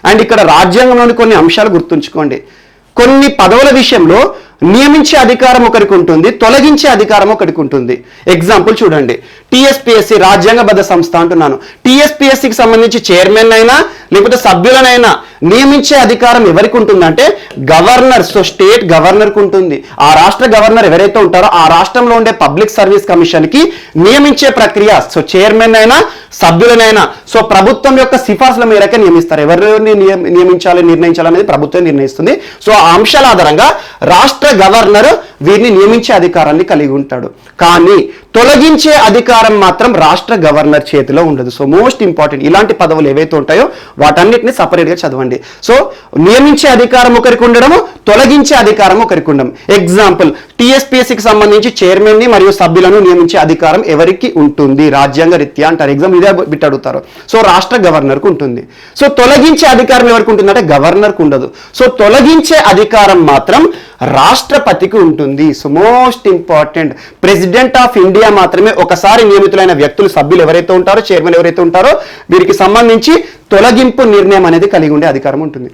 అండ్ ఇక్కడ రాజ్యాంగంలోని కొన్ని అంశాలు గుర్తుంచుకోండి. కొన్ని పదవుల విషయంలో నియమించే అధికారం ఒకరికి ఉంటుంది, తొలగించే అధికారం ఒకరికి ఉంటుంది. ఎగ్జాంపుల్ చూడండి, టీఎస్పీఎస్సీ రాజ్యాంగబద్ధ సంస్థ అంటున్నాను. టీఎస్పీఎస్సీకి సంబంధించి చైర్మన్ అయినా లేకపోతే సభ్యులనైనా నియమించే అధికారం ఎవరికి ఉంటుందంటే గవర్నర్. సో స్టేట్ గవర్నర్కి ఉంటుంది. ఆ రాష్ట్ర గవర్నర్ ఎవరైతే ఉంటారో ఆ రాష్ట్రంలో ఉండే పబ్లిక్ సర్వీస్ కమిషన్ కి నియమించే ప్రక్రియ. సో చైర్మన్ అయినా సభ్యులనైనా సో ప్రభుత్వం యొక్క సిఫార్సుల మేరకే నియమిస్తారు. ఎవరిని నియమించాలి నిర్ణయించాలనేది ప్రభుత్వం నిర్ణయిస్తుంది. సో ఆ అంశాల ఆధారంగా రాష్ట్ర గవర్నర్ వీరిని నియమించే అధికారాన్ని కలిగి ఉంటాడు. కానీ తొలగించే అధికారం మాత్రం రాష్ట్ర గవర్నర్ చేతిలో ఉండదు. సో మోస్ట్ ఇంపార్టెంట్, ఇలాంటి పదవులు ఏవైతే ఉంటాయో వాటన్నిటిని సపరేట్ గా చదవండి. సో నియమించే అధికారం ఒకరికి ఉండడము, తొలగించే అధికారం ఒకరికి ఉండడం. ఎగ్జాంపుల్, టీఎస్పీఎస్సీకి సంబంధించి చైర్మన్ ని మరియు సభ్యులను నియమించే అధికారం ఎవరికి ఉంటుంది రాజ్యాంగ రీత్యా అంటారు. ఎగ్జామ్ ఇదే బిట్ అడుగుతారు. సో రాష్ట్ర గవర్నర్ కు ఉంటుంది. సో తొలగించే అధికారం ఎవరికి ఉంటుందంటే గవర్నర్ కు ఉండదు. సో తొలగించే అధికారం మాత్రం రాష్ట్రపతికి ఉంటుంది. So most important, president of India మాత్రమే ఒకసారి నియమితులైన వ్యక్తులు, సభ్యులు ఎవరైతే ఉంటారో, చైర్మన్ ఎవరైతే ఉంటారో వీరికి సంబంధించి తొలగింపు నిర్ణయం అనేది కలిగి ఉండే అధికారం ఉంటుంది.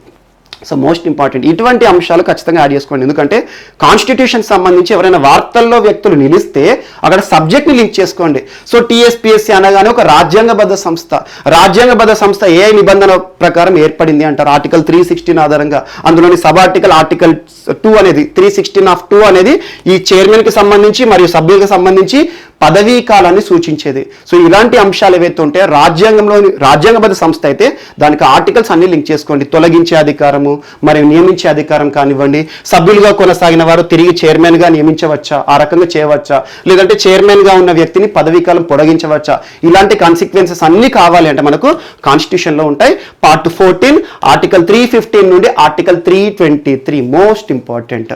సో మోస్ట్ ఇంపార్టెంట్, ఇటువంటి అంశాలు ఖచ్చితంగా యాడ్ చేసుకోండి. ఎందుకంటే కాన్స్టిట్యూషన్ సంబంధించి ఎవరైనా వార్తల్లో వ్యక్తులు నిలిస్తే అక్కడ సబ్జెక్ట్ని లింక్ చేసుకోండి. సో టీఎస్పీఎస్సీ అనగానే ఒక రాజ్యాంగబద్ధ సంస్థ. రాజ్యాంగబద్ధ సంస్థ ఏ నిబంధన ప్రకారం ఏర్పడింది అంటారు? ఆర్టికల్ 316 ఆధారంగా. అందులోని సబ్ ఆర్టికల్ 2 అనేది 316(2) అనేది ఈ చైర్మన్ కి సంబంధించి మరియు సభ్యులకు సంబంధించి పదవీ కాలాన్ని సూచించేది. సో ఇలాంటి అంశాలు ఏవైతే ఉంటాయో రాజ్యాంగబద్ధ సంస్థ అయితే దానికి ఆర్టికల్స్ అన్ని లింక్ చేసుకోండి. తొలగించే అధికారము మరియు నియమించే అధికారం కానివ్వండి, సభ్యులుగా కొనసాగిన వారు తిరిగి చైర్మన్ గా నియమించవచ్చా, ఆ రకంగా చేయవచ్చా, లేదంటే చైర్మన్ గా ఉన్న వ్యక్తిని పదవీ కాలం పొడిగించవచ్చా, ఇలాంటి కాన్సిక్వెన్సెస్ అన్ని కావాలి అంటే మనకు కాన్స్టిట్యూషన్ లో ఉంటాయి. పార్ట్ 14 ఆర్టికల్ 315 నుండి article 323 most important.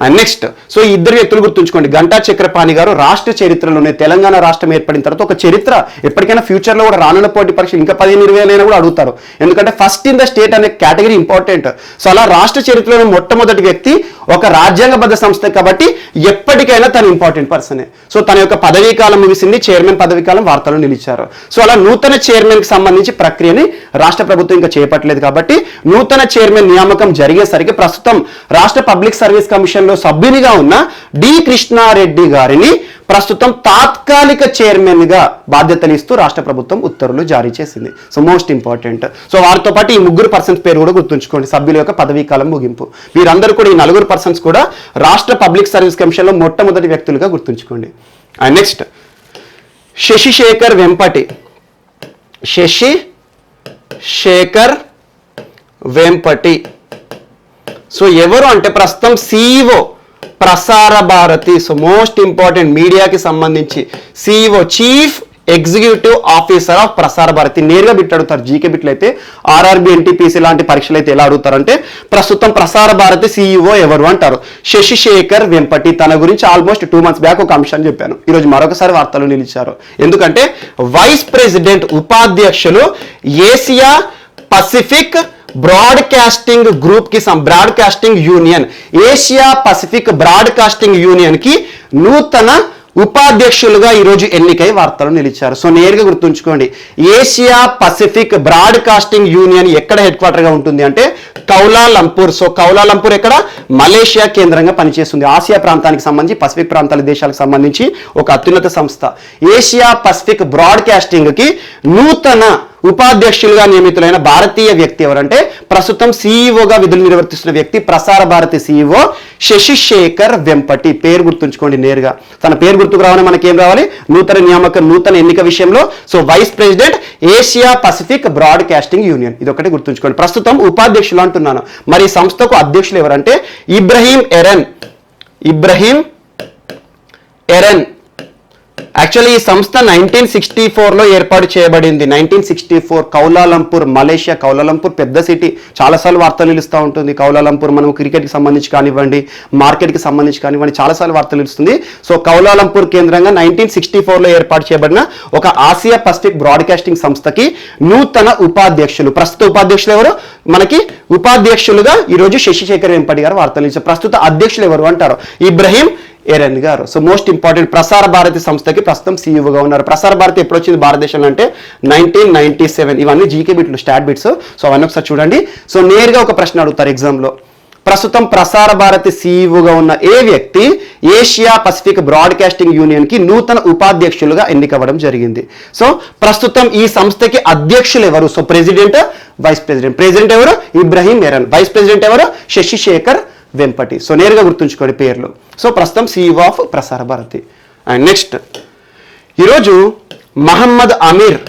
And next, so ఈ ఇద్దరు వ్యక్తులు గుర్తుంచుకోండి. గంటా చక్రపాణి గారు రాష్ట్ర చరిత్రలోనే తెలంగాణ రాష్ట్రం ఏర్పడిన తర్వాత ఒక చరిత్ర, ఎప్పటికైనా ఫ్యూచర్లో కూడా రానున్న పోటీ పరీక్షలు ఇంకా 15-20 అయినా కూడా అడుగుతారు. ఎందుకంటే ఫస్ట్ ఇన్ ద స్టేట్ అనే కేటగిరీ ఇంపార్టెంట్. సో అలా రాష్ట్ర చరిత్రలోనే మొట్టమొదటి వ్యక్తి ఒక రాజ్యాంగబద్ధ సంస్థ కాబట్టి ఎప్పటికైనా తను ఇంపార్టెంట్ పర్సనే. సో తన యొక్క పదవీ కాలం ముగిసింది, చైర్మన్ పదవీ కాలం వార్తలు నిలిచారు. సో అలా నూతన చైర్మన్ కి సంబంధించి ప్రక్రియని రాష్ట్ర ప్రభుత్వం ఇంకా చేపట్టలేదు కాబట్టి నూతన చైర్మన్ నియామకం జరిగేసరికి ప్రస్తుతం రాష్ట్ర పబ్లిక్ సర్వీస్ కమిషన్ లో సభ్యునిగా ఉన్న డి కృష్ణారెడ్డి గారిని ప్రస్తుతం తాత్కాలిక చైర్మన్ గా బాధ్యతలు ఇస్తూ రాష్ట్ర ప్రభుత్వం ఉత్తర్వులు జారీ చేసింది. So most important. సో వారితో పాటు ఈ 3 పర్సన్స్ పేరు కూడా గుర్తుంచుకోండి. సభ్యుల యొక్క పదవీ కాలం ముగింపు. వీరందరూ కూడా ఈ 4 పర్సన్స్ కూడా రాష్ట్ర పబ్లిక్ సర్వీస్ కమిషన్ లో మొట్టమొదటి వ్యక్తులుగా గుర్తుంచుకోండి. And next, Shashi Shekhar Vempati. So ఎవరు అంటే ప్రస్తుతం CEO Prasar Bharati. So most important మీడియాకి సంబంధించి CEO, chief executive officer of Prasar Bharati. నేరుగా బిట్ అడుగుతారు జీకే బిట్లు అయితే. ఆర్ఆర్బి, ఎన్టీపీసీ లాంటి పరీక్షలు అయితే ఎలా అడుగుతారంటే ప్రస్తుతం ప్రసార భారతి సిఇఓ ఎవరు అంటారు. శశిశేఖర్ వెంపటి. తన గురించి ఆల్మోస్ట్ 2 months బ్యాక్ ఒక అంశాన్ని చెప్పాను. ఈరోజు మరొకసారి వార్తలు నిలిచారు. ఎందుకంటే వైస్ ప్రెసిడెంట్, ఉపాధ్యక్షులు ఏసియా పసిఫిక్ బ్రాడ్కాస్టింగ్ గ్రూప్ కి broadcasting union, Asia Pacific broadcasting union కి నూతన ఉపాధ్యక్షులుగా ఈరోజు ఎన్నికై వార్తలు నిలిచారు. సో నేరుగా గుర్తుంచుకోండి, ఏషియా పసిఫిక్ బ్రాడ్కాస్టింగ్ యూనియన్ ఎక్కడ హెడ్ క్వార్టర్ గా ఉంటుంది అంటే కౌలాలంపూర్. సో కౌలాలంపూర్ ఎక్కడ? మలేషియా కేంద్రంగా పనిచేస్తుంది. ఆసియా ప్రాంతానికి సంబంధించి, పసిఫిక్ ప్రాంతాల దేశాలకు సంబంధించి ఒక అత్యున్నత సంస్థ. ఏషియా పసిఫిక్ బ్రాడ్కాస్టింగ్ కి నూతన ఉపాధ్యక్షులుగా నియమితులైన భారతీయ వ్యక్తి ఎవరంటే ప్రస్తుతం సిఇఓగా విధులు నిర్వర్తిస్తున్న వ్యక్తి ప్రసార భారతి సిఇఓ శశిశేఖర్ వెంపటి. పేరు గుర్తుంచుకోండి నేరుగా. తన పేరు గుర్తుకు రావాలని మనకి ఏం రావాలి? నూతన నియామక, నూతన ఎన్నిక విషయంలో so vice president Asia Pacific broadcasting union, ఇది ఒకటి గుర్తుంచుకోండి. ప్రస్తుతం ఉపాధ్యక్షులు అంటున్నాను. మరి ఈ సంస్థకు అధ్యక్షులు ఎవరంటే ఇబ్రహీం ఎరన్. యాక్చువల్లీ ఈ సంస్థ 1964లో ఏర్పాటు చేయబడింది. 1964 కౌలాలంపూర్, మలేషియా. కౌలాలంపూర్ పెద్ద సిటీ, చాలాసార్లు వార్తలు నిలుస్తూ ఉంటుంది. కౌలాలంపూర్ మనం క్రికెట్కి సంబంధించి కానివ్వండి, మార్కెట్కి సంబంధించి కానివ్వండి, చాలాసార్లు వార్తలు నిలుస్తుంది. సో కౌలాలంపూర్ కేంద్రంగా 1964లో ఏర్పాటు చేయబడిన ఒక ఆసియా పసిఫిక్ బ్రాడ్కాస్టింగ్ సంస్థకి నూతన ఉపాధ్యక్షులు. ప్రస్తుత ఉపాధ్యక్షులు ఎవరు? మనకి ఉపాధ్యక్షులుగా ఈరోజు శశిశేఖర్ వెంపటి గారు వార్తలు నిలిచారు. ప్రస్తుత అధ్యక్షులు ఎవరు అంటారు? ఇబ్రహీం ఎరన్ గారు. So most important, Prasar Bharati సంస్థకి ప్రస్తుతం సిఇఓగా ఉన్నారు. ప్రసార భారతి ఎప్పుడు వచ్చింది భారతదేశంలో అంటే 1997. ఇవన్నీ జీకే బిట్లు, స్టాట్ బిట్స్. సో అవన్నీ ఒకసారి చూడండి. సో నేరుగా ఒక ప్రశ్న అడుగుతారు ఎగ్జామ్లో. ప్రస్తుతం ప్రసార భారతి సిఇఓగా ఉన్న ఏ వ్యక్తి ఏషియా పసిఫిక్ బ్రాడ్కాస్టింగ్ యూనియన్ కి నూతన ఉపాధ్యక్షులుగా ఎన్నికవ్వడం జరిగింది. సో ప్రస్తుతం ఈ సంస్థకి అధ్యక్షులు ఎవరు? So president, vice president. President ఎవరు? Ibrahim earned. వైస్ ప్రెసిడెంట్ ఎవరు? శశిశేఖర్ వెంపటి. సో నేరుగా గుర్తుంచుకోండి పేర్లు. సో ప్రస్తుతం CEO of Prasar Bharati. And next, ఈరోజు Mohammad Amir,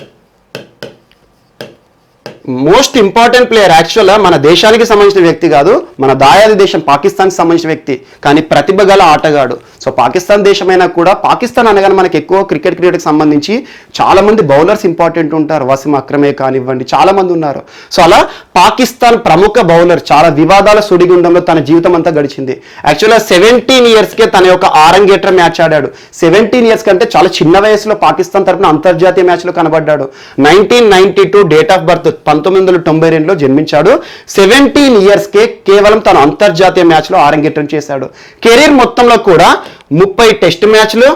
most important player. యాక్చువల్గా మన దేశానికి సంబంధించిన వ్యక్తి కాదు, మన దాయాది దేశం పాకిస్తాన్కి సంబంధించిన వ్యక్తి, కానీ ప్రతిభ గల ఆటగాడు. సో పాకిస్తాన్ దేశమైనా కూడా, పాకిస్తాన్ అనగానే మనకి ఎక్కువ క్రికెట్కి సంబంధించి చాలా మంది బౌలర్స్ ఇంపార్టెంట్ ఉంటారు. వసీం అక్రమే కానివ్వండి, చాలా మంది ఉన్నారు. సో అలా పాకిస్తాన్ ప్రముఖ బౌలర్, చాలా వివాదాల సుడిగుండంలో తన జీవితం అంతా గడిచింది. యాక్చువల్గా 17 yearsకే తన యొక్క ఆరంగేట్ర మ్యాచ్ ఆడాడు. 17 years కంటే చాలా చిన్న వయసులో పాకిస్తాన్ తరపున అంతర్జాతీయ మ్యాచ్లో కనబడ్డాడు. 1992 డేట్ ఆఫ్ బర్త్, 1992లో జన్మించాడు. 17 yearsకే కేవలం తను అంతర్జాతీయ మ్యాచ్లో ఆరంగేట్రం చేశాడు. కెరీర్ మొత్తంలో కూడా 30 టెస్ట్ మ్యాచ్లు,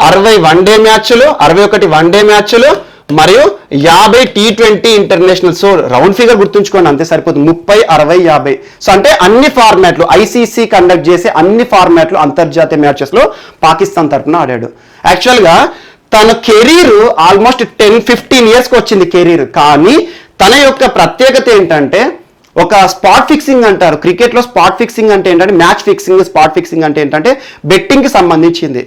60 వన్డే మ్యాచ్లు, 61 వన్డే మ్యాచ్లు మరియు 50 T20 international. So round figure గుర్తుంచుకోండి, అంతే సరిపోతుంది. 30, 60, 50. సో అంటే అన్ని ఫార్మాట్లు, ఐసీసీ కండక్ట్ చేసే అన్ని ఫార్మాట్లు అంతర్జాతీయ మ్యాచెస్లో పాకిస్తాన్ తరఫున ఆడాడు. యాక్చువల్గా తన కెరీర్ ఆల్మోస్ట్ 10-15 yearsకి వచ్చింది కెరీర్. కానీ తన యొక్క ప్రత్యేకత ఏంటంటే ఒక స్పాట్ ఫిక్సింగ్ అంటారు క్రికెట్లో. స్పాట్ ఫిక్సింగ్ అంటే ఏంటంటే మ్యాచ్ ఫిక్సింగ్, స్పాట్ ఫిక్సింగ్ అంటే ఏంటంటే బెట్టింగ్కి సంబంధించింది.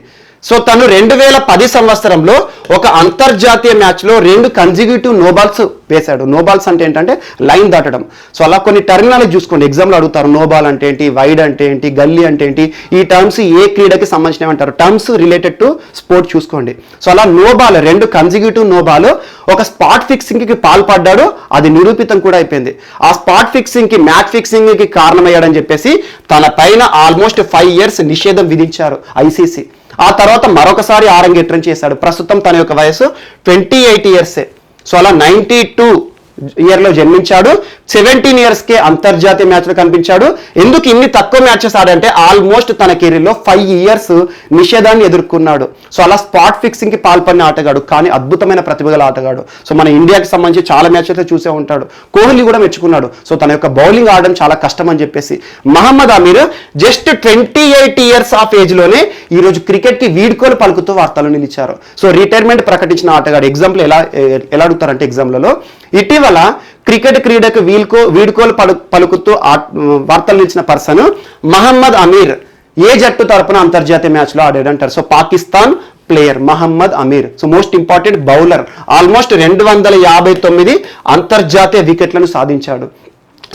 సో తను 2010 సంవత్సరంలో ఒక అంతర్జాతీయ మ్యాచ్లో 2 కన్సిక్యూటివ్ నోబాల్స్ వేశాడు. నోబాల్స్ అంటే ఏంటంటే లైన్ దాటడం. సో అలా కొన్ని టర్మినాలజీ చూసుకోండి, ఎగ్జామ్లో అడుగుతారు. నోబాల్ అంటే ఏంటి, వైడ్ అంటే ఏంటి, గల్లీ అంటే ఏంటి, ఈ టర్మ్స్ ఏ క్రీడకి సంబంధించినవి అంటారు. టర్మ్స్ రిలేటెడ్ టు స్పోర్ట్ చూసుకోండి. సో అలా నోబాల్, 2 కన్సిక్యూటివ్ నోబాల్ ఒక స్పాట్ ఫిక్సింగ్కి పాల్పడ్డాడు. అది నిరూపితం కూడా అయిపోయింది. ఆ స్పాట్ ఫిక్సింగ్కి, మ్యాచ్ ఫిక్సింగ్కి కారణమయ్యాడని చెప్పేసి తన పైన ఆల్మోస్ట్ 5 years నిషేధం విధించారు ఐసీసీ. ఆ తర్వాత మరొకసారి ఆరంగేట్రం చేశాడు. ప్రస్తుతం తన యొక్క వయసు 28 years. సో అలా 92 yearలో జన్మించాడు. 17 yearsకే అంతర్జాతీయ మ్యాచ్లో కనిపించాడు. ఎందుకు ఇన్ని తక్కువ మ్యాచెస్ ఆడంటే ఆల్మోస్ట్ తన కెరీర్లో 5 years నిషేధాన్ని ఎదుర్కొన్నాడు. సో అలా స్పాట్ ఫిక్సింగ్కి పాల్పడిన ఆటగాడు, కానీ అద్భుతమైన ప్రతిభగల ఆటగాడు. సో మన ఇండియాకి సంబంధించి చాలా మ్యాచెస్ చూసే ఉంటాడు. కోహ్లీ కూడా మెచ్చుకున్నాడు. సో తన యొక్క బౌలింగ్ ఆడడం చాలా కష్టం అని చెప్పేసి. Mohammad Amir just 28 years of ఏజ్లోనే ఈరోజు క్రికెట్కి వీడ్కోలు పలుకుతూ వార్తలు నిలిచారు. సో రిటైర్మెంట్ ప్రకటించిన ఆటగాడు. ఎగ్జాంపుల్ ఎలా అడుగుతారంటే ఎగ్జామ్లలో, ఇటీవల క్రికెట్ క్రీడకు వీడ్కోలు పలుకుతూ వార్తలు నిలిచిన పర్సన్ మహమ్మద్ అమీర్ ఏ జట్టు తరపున అంతర్జాతీయ మ్యాచ్లో ఆడాడంటారు. So Pakistan player Mohammad Amir. So most important bowler. Almost 259 అంతర్జాతీయ వికెట్లను సాధించాడు.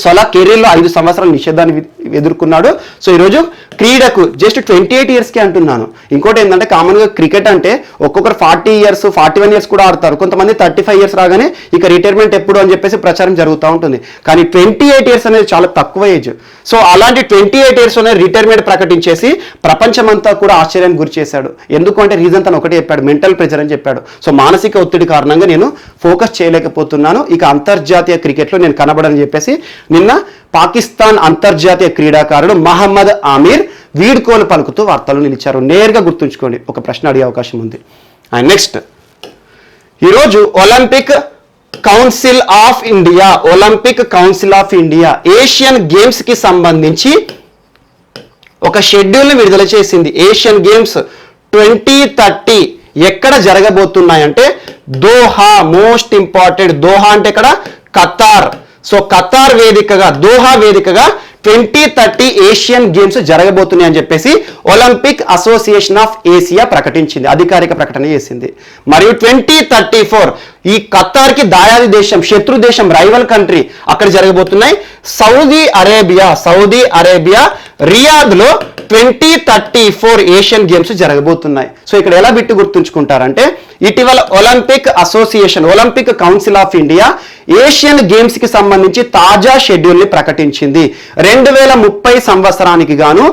సో అలా కెరీర్లో 5 సంవత్సరాల నిషేధాన్ని ఎదుర్కొన్నాడు. సో ఈరోజు క్రీడకు జస్ట్ 28 ఇయర్స్కి అంటున్నాను. ఇంకోటి ఏంటంటే కామన్గా క్రికెట్ అంటే ఒక్కొక్కరు 40 ఇయర్స్ 41 ఇయర్స్ కూడా ఆడతారు. కొంతమంది 35 ఇయర్స్ రాగానే ఇక రిటైర్మెంట్ ఎప్పుడు అని చెప్పేసి ప్రచారం జరుగుతూ ఉంటుంది. కానీ 28 ఇయర్స్ అనేది చాలా తక్కువ ఏజ్. సో అలాంటి 28 ఇయర్స్ అనేది రిటైర్మెంట్ ప్రకటించేసి ప్రపంచమంతా కూడా ఆశ్చర్యానికి గురి చేశాడు. ఎందుకంటే రీజన్ తను ఒకటే చెప్పాడు, మెంటల్ ప్రెజర్ అని చెప్పాడు. సో మానసిక ఒత్తిడి కారణంగా నేను ఫోకస్ చేయలేకపోతున్నాను, ఇక అంతర్జాతీయ క్రికెట్లో నేను కనబడని చెప్పేసి నిన్న పాకిస్తాన్ అంతర్జాతీయ క్రీడాకారుడు మహమ్మద్ ఆమీర్ వీడ్కోలు పలుకుతూ వార్తలు నిలిచారు. నేరుగా గుర్తుంచుకోండి, ఒక ప్రశ్న అడిగే అవకాశం ఉంది. అండ్ నెక్స్ట్, ఈరోజు Olympic council of India Asian games కి సంబంధించి ఒక షెడ్యూల్ని విడుదల చేసింది. ఏషియన్ గేమ్స్ 2030 ఎక్కడ జరగబోతున్నాయంటే దోహా. మోస్ట్ ఇంపార్టెంట్, దోహా అంటే ఇక్కడ ఖతార్. సో ఖతార్ వేదికగా, దోహా వేదికగా 2030 ఏషియన్ గేమ్స్ జరగబోతున్నాయి అని చెప్పేసి ఒలింపిక్ అసోసియేషన్ ఆఫ్ ఏషియా ప్రకటించింది, అధికారిక ప్రకటన చేసింది. మరియు 2034 ఈ ఖతార్కి దాయాది దేశం, శత్రు దేశం, రైవల్ కంట్రీ అక్కడ జరగబోతున్నాయి. సౌదీ అరేబియా రియాద్లో 2034 ఏషియన్ గేమ్స్ జరగబోతున్నాయి. సో ఇక్కడ ఎలా బిట్టు గుర్తుంచుకుంటారంటే ఇటీవల Olympic council of India Asian games కి సంబంధించి తాజా షెడ్యూల్ ని ప్రకటించింది. 2030 సంవత్సరానికి గాను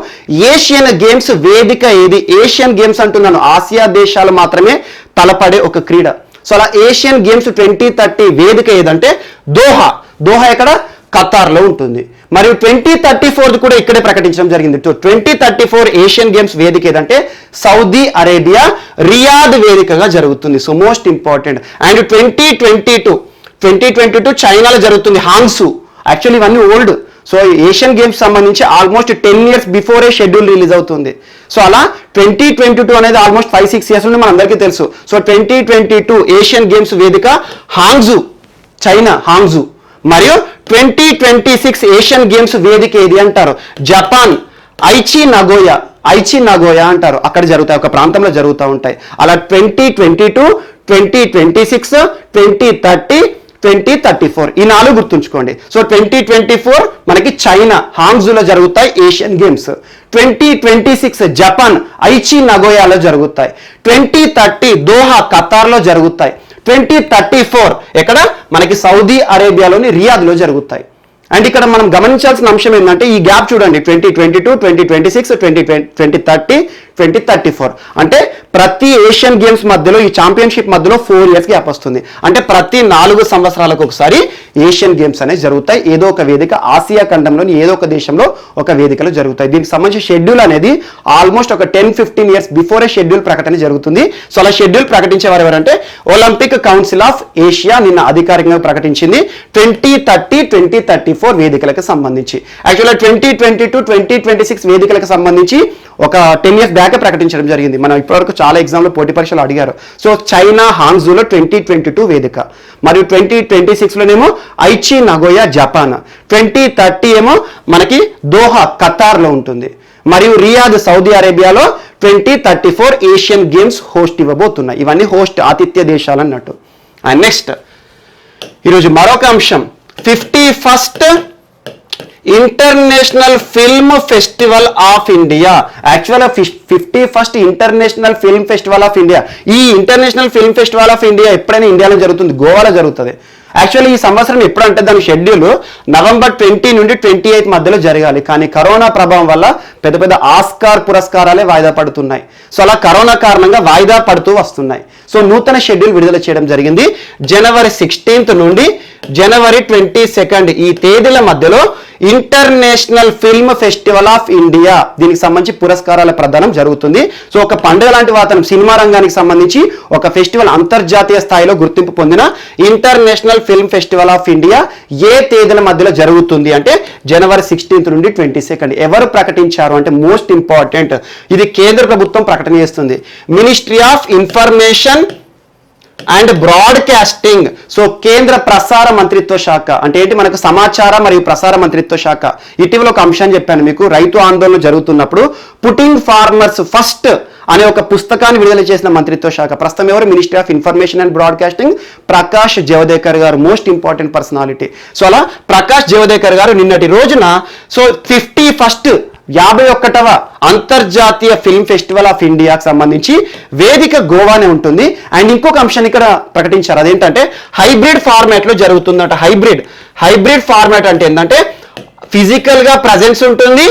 ఏషియన్ గేమ్స్ వేదిక ఏది? ఏషియన్ గేమ్స్ అంటున్నాను, ఆసియా దేశాలు మాత్రమే తలపడే ఒక క్రీడ. సో అలా ఏషియన్ గేమ్స్ 2030 వేదిక ఏదంటే దోహా ఎక్కడ? ఖతార్లో ఉంటుంది. మరియు 2034 కూడా ఇక్కడే ప్రకటించడం జరిగింది. 2034 ఏషియన్ గేమ్స్ వేదిక ఏదంటే సౌదీ అరేబియా రియాద్ వేదికగా జరుగుతుంది. So most important. అండ్ 2022 చైనాలో జరుగుతుంది, హాంగ్సు. యాక్చువల్లీ ఇవన్నీ ఓల్డ్. సో ఏషియన్ గేమ్స్ సంబంధించి almost 10 years before schedule release అవుతుంది. సో అలా 2022 అనేది ఆల్మోస్ట్ 5-6 ఇయర్స్ నుండి మనందరికీ తెలుసు. సో 2022 ఏషియన్ గేమ్స్ వేదిక హాంగ్జు, చైనా హాంగ్జు. మరియు 2026 ఏషియన్ గేమ్స్ వేదిక ఏది అంటారు? జపాన్, ఐచి నగోయా అంటారు. అక్కడ జరుగుతాయి, ఒక ప్రాంతంలో జరుగుతూ ఉంటాయి. అలా 2022, 2026, 2030, 2034 ఈ 4 గుర్తుంచుకోండి. సో 2024 మనకి చైనా హాంగ్జూలో జరుగుతాయి ఏషియన్ గేమ్స్. 2026 జపాన్ ఐచి నగోయాలో జరుగుతాయి. 2030 దోహా ఖతార్లో జరుగుతాయి. 2034 ఎక్కడ? మనకి సౌదీ అరేబియాలోని రియాద్లో జరుగుతాయి. అండ్ ఇక్కడ మనం గమనించాల్సిన అంశం ఏంటంటే ఈ గ్యాప్ చూడండి, 2022, 2026, 2030, 2034 అంటే ప్రతి ఏషియన్ గేమ్స్ మధ్యలో, ఈ ఛాంపియన్షిప్ మధ్యలో 4 ఇయర్స్ గ్యాప్ వస్తుంది. అంటే ప్రతి 4 సంవత్సరాలకు ఒకసారి ఏషియన్ గేమ్స్ అనేవి జరుగుతాయి. ఏదో ఒక వేదిక, ఆసియా ఖండంలోని ఏదో ఒక దేశంలో ఒక వేదికలో జరుగుతాయి. దీనికి సంబంధించి షెడ్యూల్ అనేది ఆల్మోస్ట్ ఒక 10-15 ఇయర్స్ బిఫోరే షెడ్యూల్ ప్రకటన జరుగుతుంది. సో అలా షెడ్యూల్ ప్రకటించేవారు ఎవరంటే ఒలింపిక్ కౌన్సిల్ ఆఫ్ ఏషియా నిన్న అధికారికంగా ప్రకటించింది 2030, 2034 వేదికలకు సంబంధించి. యాక్చువల్గా 2022, 2026 వేదికలకు సంబంధించి ఒక 10 ఇయర్స్ బ్యాక్ ప్రకటించడం జరిగింది. మనం ఇప్పటివరకు చాలా ఎగ్జామ్లో పోటీ పరీక్షలు అడిగారు. సో చైనా హాంగ్జూలో 2022 వేదిక, మరియు 2026లోనేమో ఐచి నగోయా జపాన్, 2030 ఏమో మనకి దోహా ఖతార్లో ఉంటుంది, మరియు రియాద్ సౌదీ అరేబియాలో 2034 ఏషియన్ గేమ్స్ హోస్ట్ ఇవ్వబోతున్నాయి. ఇవన్నీ హోస్ట్ ఆతిథ్య దేశాలు అన్నట్టు. అండ్ నెక్స్ట్, ఈరోజు మరొక అంశం, 51st international film festival of India. యాక్చువల్గా 51st international film festival of India. ఈ international film festival of India ఎప్పుడైనా ఇండియాలో జరుగుతుంది, గోవాలో జరుగుతుంది. యాక్చువల్లీ ఈ సంవత్సరం ఎప్పుడంటే దాని షెడ్యూల్ నవంబర్ 20 నుండి 28 మధ్యలో జరగాలి. కానీ కరోనా ప్రభావం వల్ల పెద్ద ఆస్కార్ పురస్కారాలే వాయిదా పడుతున్నాయి. సో అలా కరోనా కారణంగా వాయిదా పడుతూ వస్తున్నాయి. సో నూతన షెడ్యూల్ విడుదల చేయడం జరిగింది. జనవరి 16 నుండి జనవరి 22 ఈ తేదీల మధ్యలో international film festival of India, దీనికి సంబంధించి పురస్కారాల ప్రదానం జరుగుతుంది. సో ఒక పండుగ లాంటి వాతావరణం, సినిమా రంగానికి సంబంధించి ఒక ఫెస్టివల్, అంతర్జాతీయ స్థాయిలో గుర్తింపు పొందిన international film festival of India ఏ తేదీల మధ్యలో జరుగుతుంది అంటే జనవరి 16 నుండి 22. ఎవరు ప్రకటించారు అంటే మోస్ట్ ఇంపార్టెంట్, ఇది కేంద్ర ప్రభుత్వం ప్రకటన చేస్తుంది. Ministry of information and broadcasting. So కేంద్ర ప్రసార మంత్రిత్వ శాఖ అంటే ఏంటి? మనకు సమాచార మరియు ప్రసార మంత్రిత్వ శాఖ. ఇటీవల ఒక అంశాన్ని చెప్పాను మీకు, రైతు ఆందోళన జరుగుతున్నప్పుడు పుట్టింగ్ ఫార్మర్స్ ఫస్ట్ అనే ఒక పుస్తకాన్ని విడుదల చేసిన మంత్రిత్వ శాఖ ప్రస్తుతం ఎవరు? Ministry of information and broadcasting Prakash Javadekar గారు, మోస్ట్ ఇంపార్టెంట్ పర్సనాలిటీ. సో అలా ప్రకాష్ జవదేకర్ గారు నిన్నటి రోజున 51వ అంతర్జాతీయ ఫిల్మ్ ఫెస్టివల్ ఆఫ్ ఇండియాకి సంబంధించి వేదిక గోవానే ఉంటుంది. అండ్ ఇంకొక అంశాన్ని ఇక్కడ ప్రకటించారు, అదేంటంటే హైబ్రిడ్ ఫార్మాట్లో జరుగుతుందట. హైబ్రిడ్ ఫార్మాట్ అంటే ఏంటంటే ఫిజికల్ గా ప్రజెన్స్ ఉంటుంది,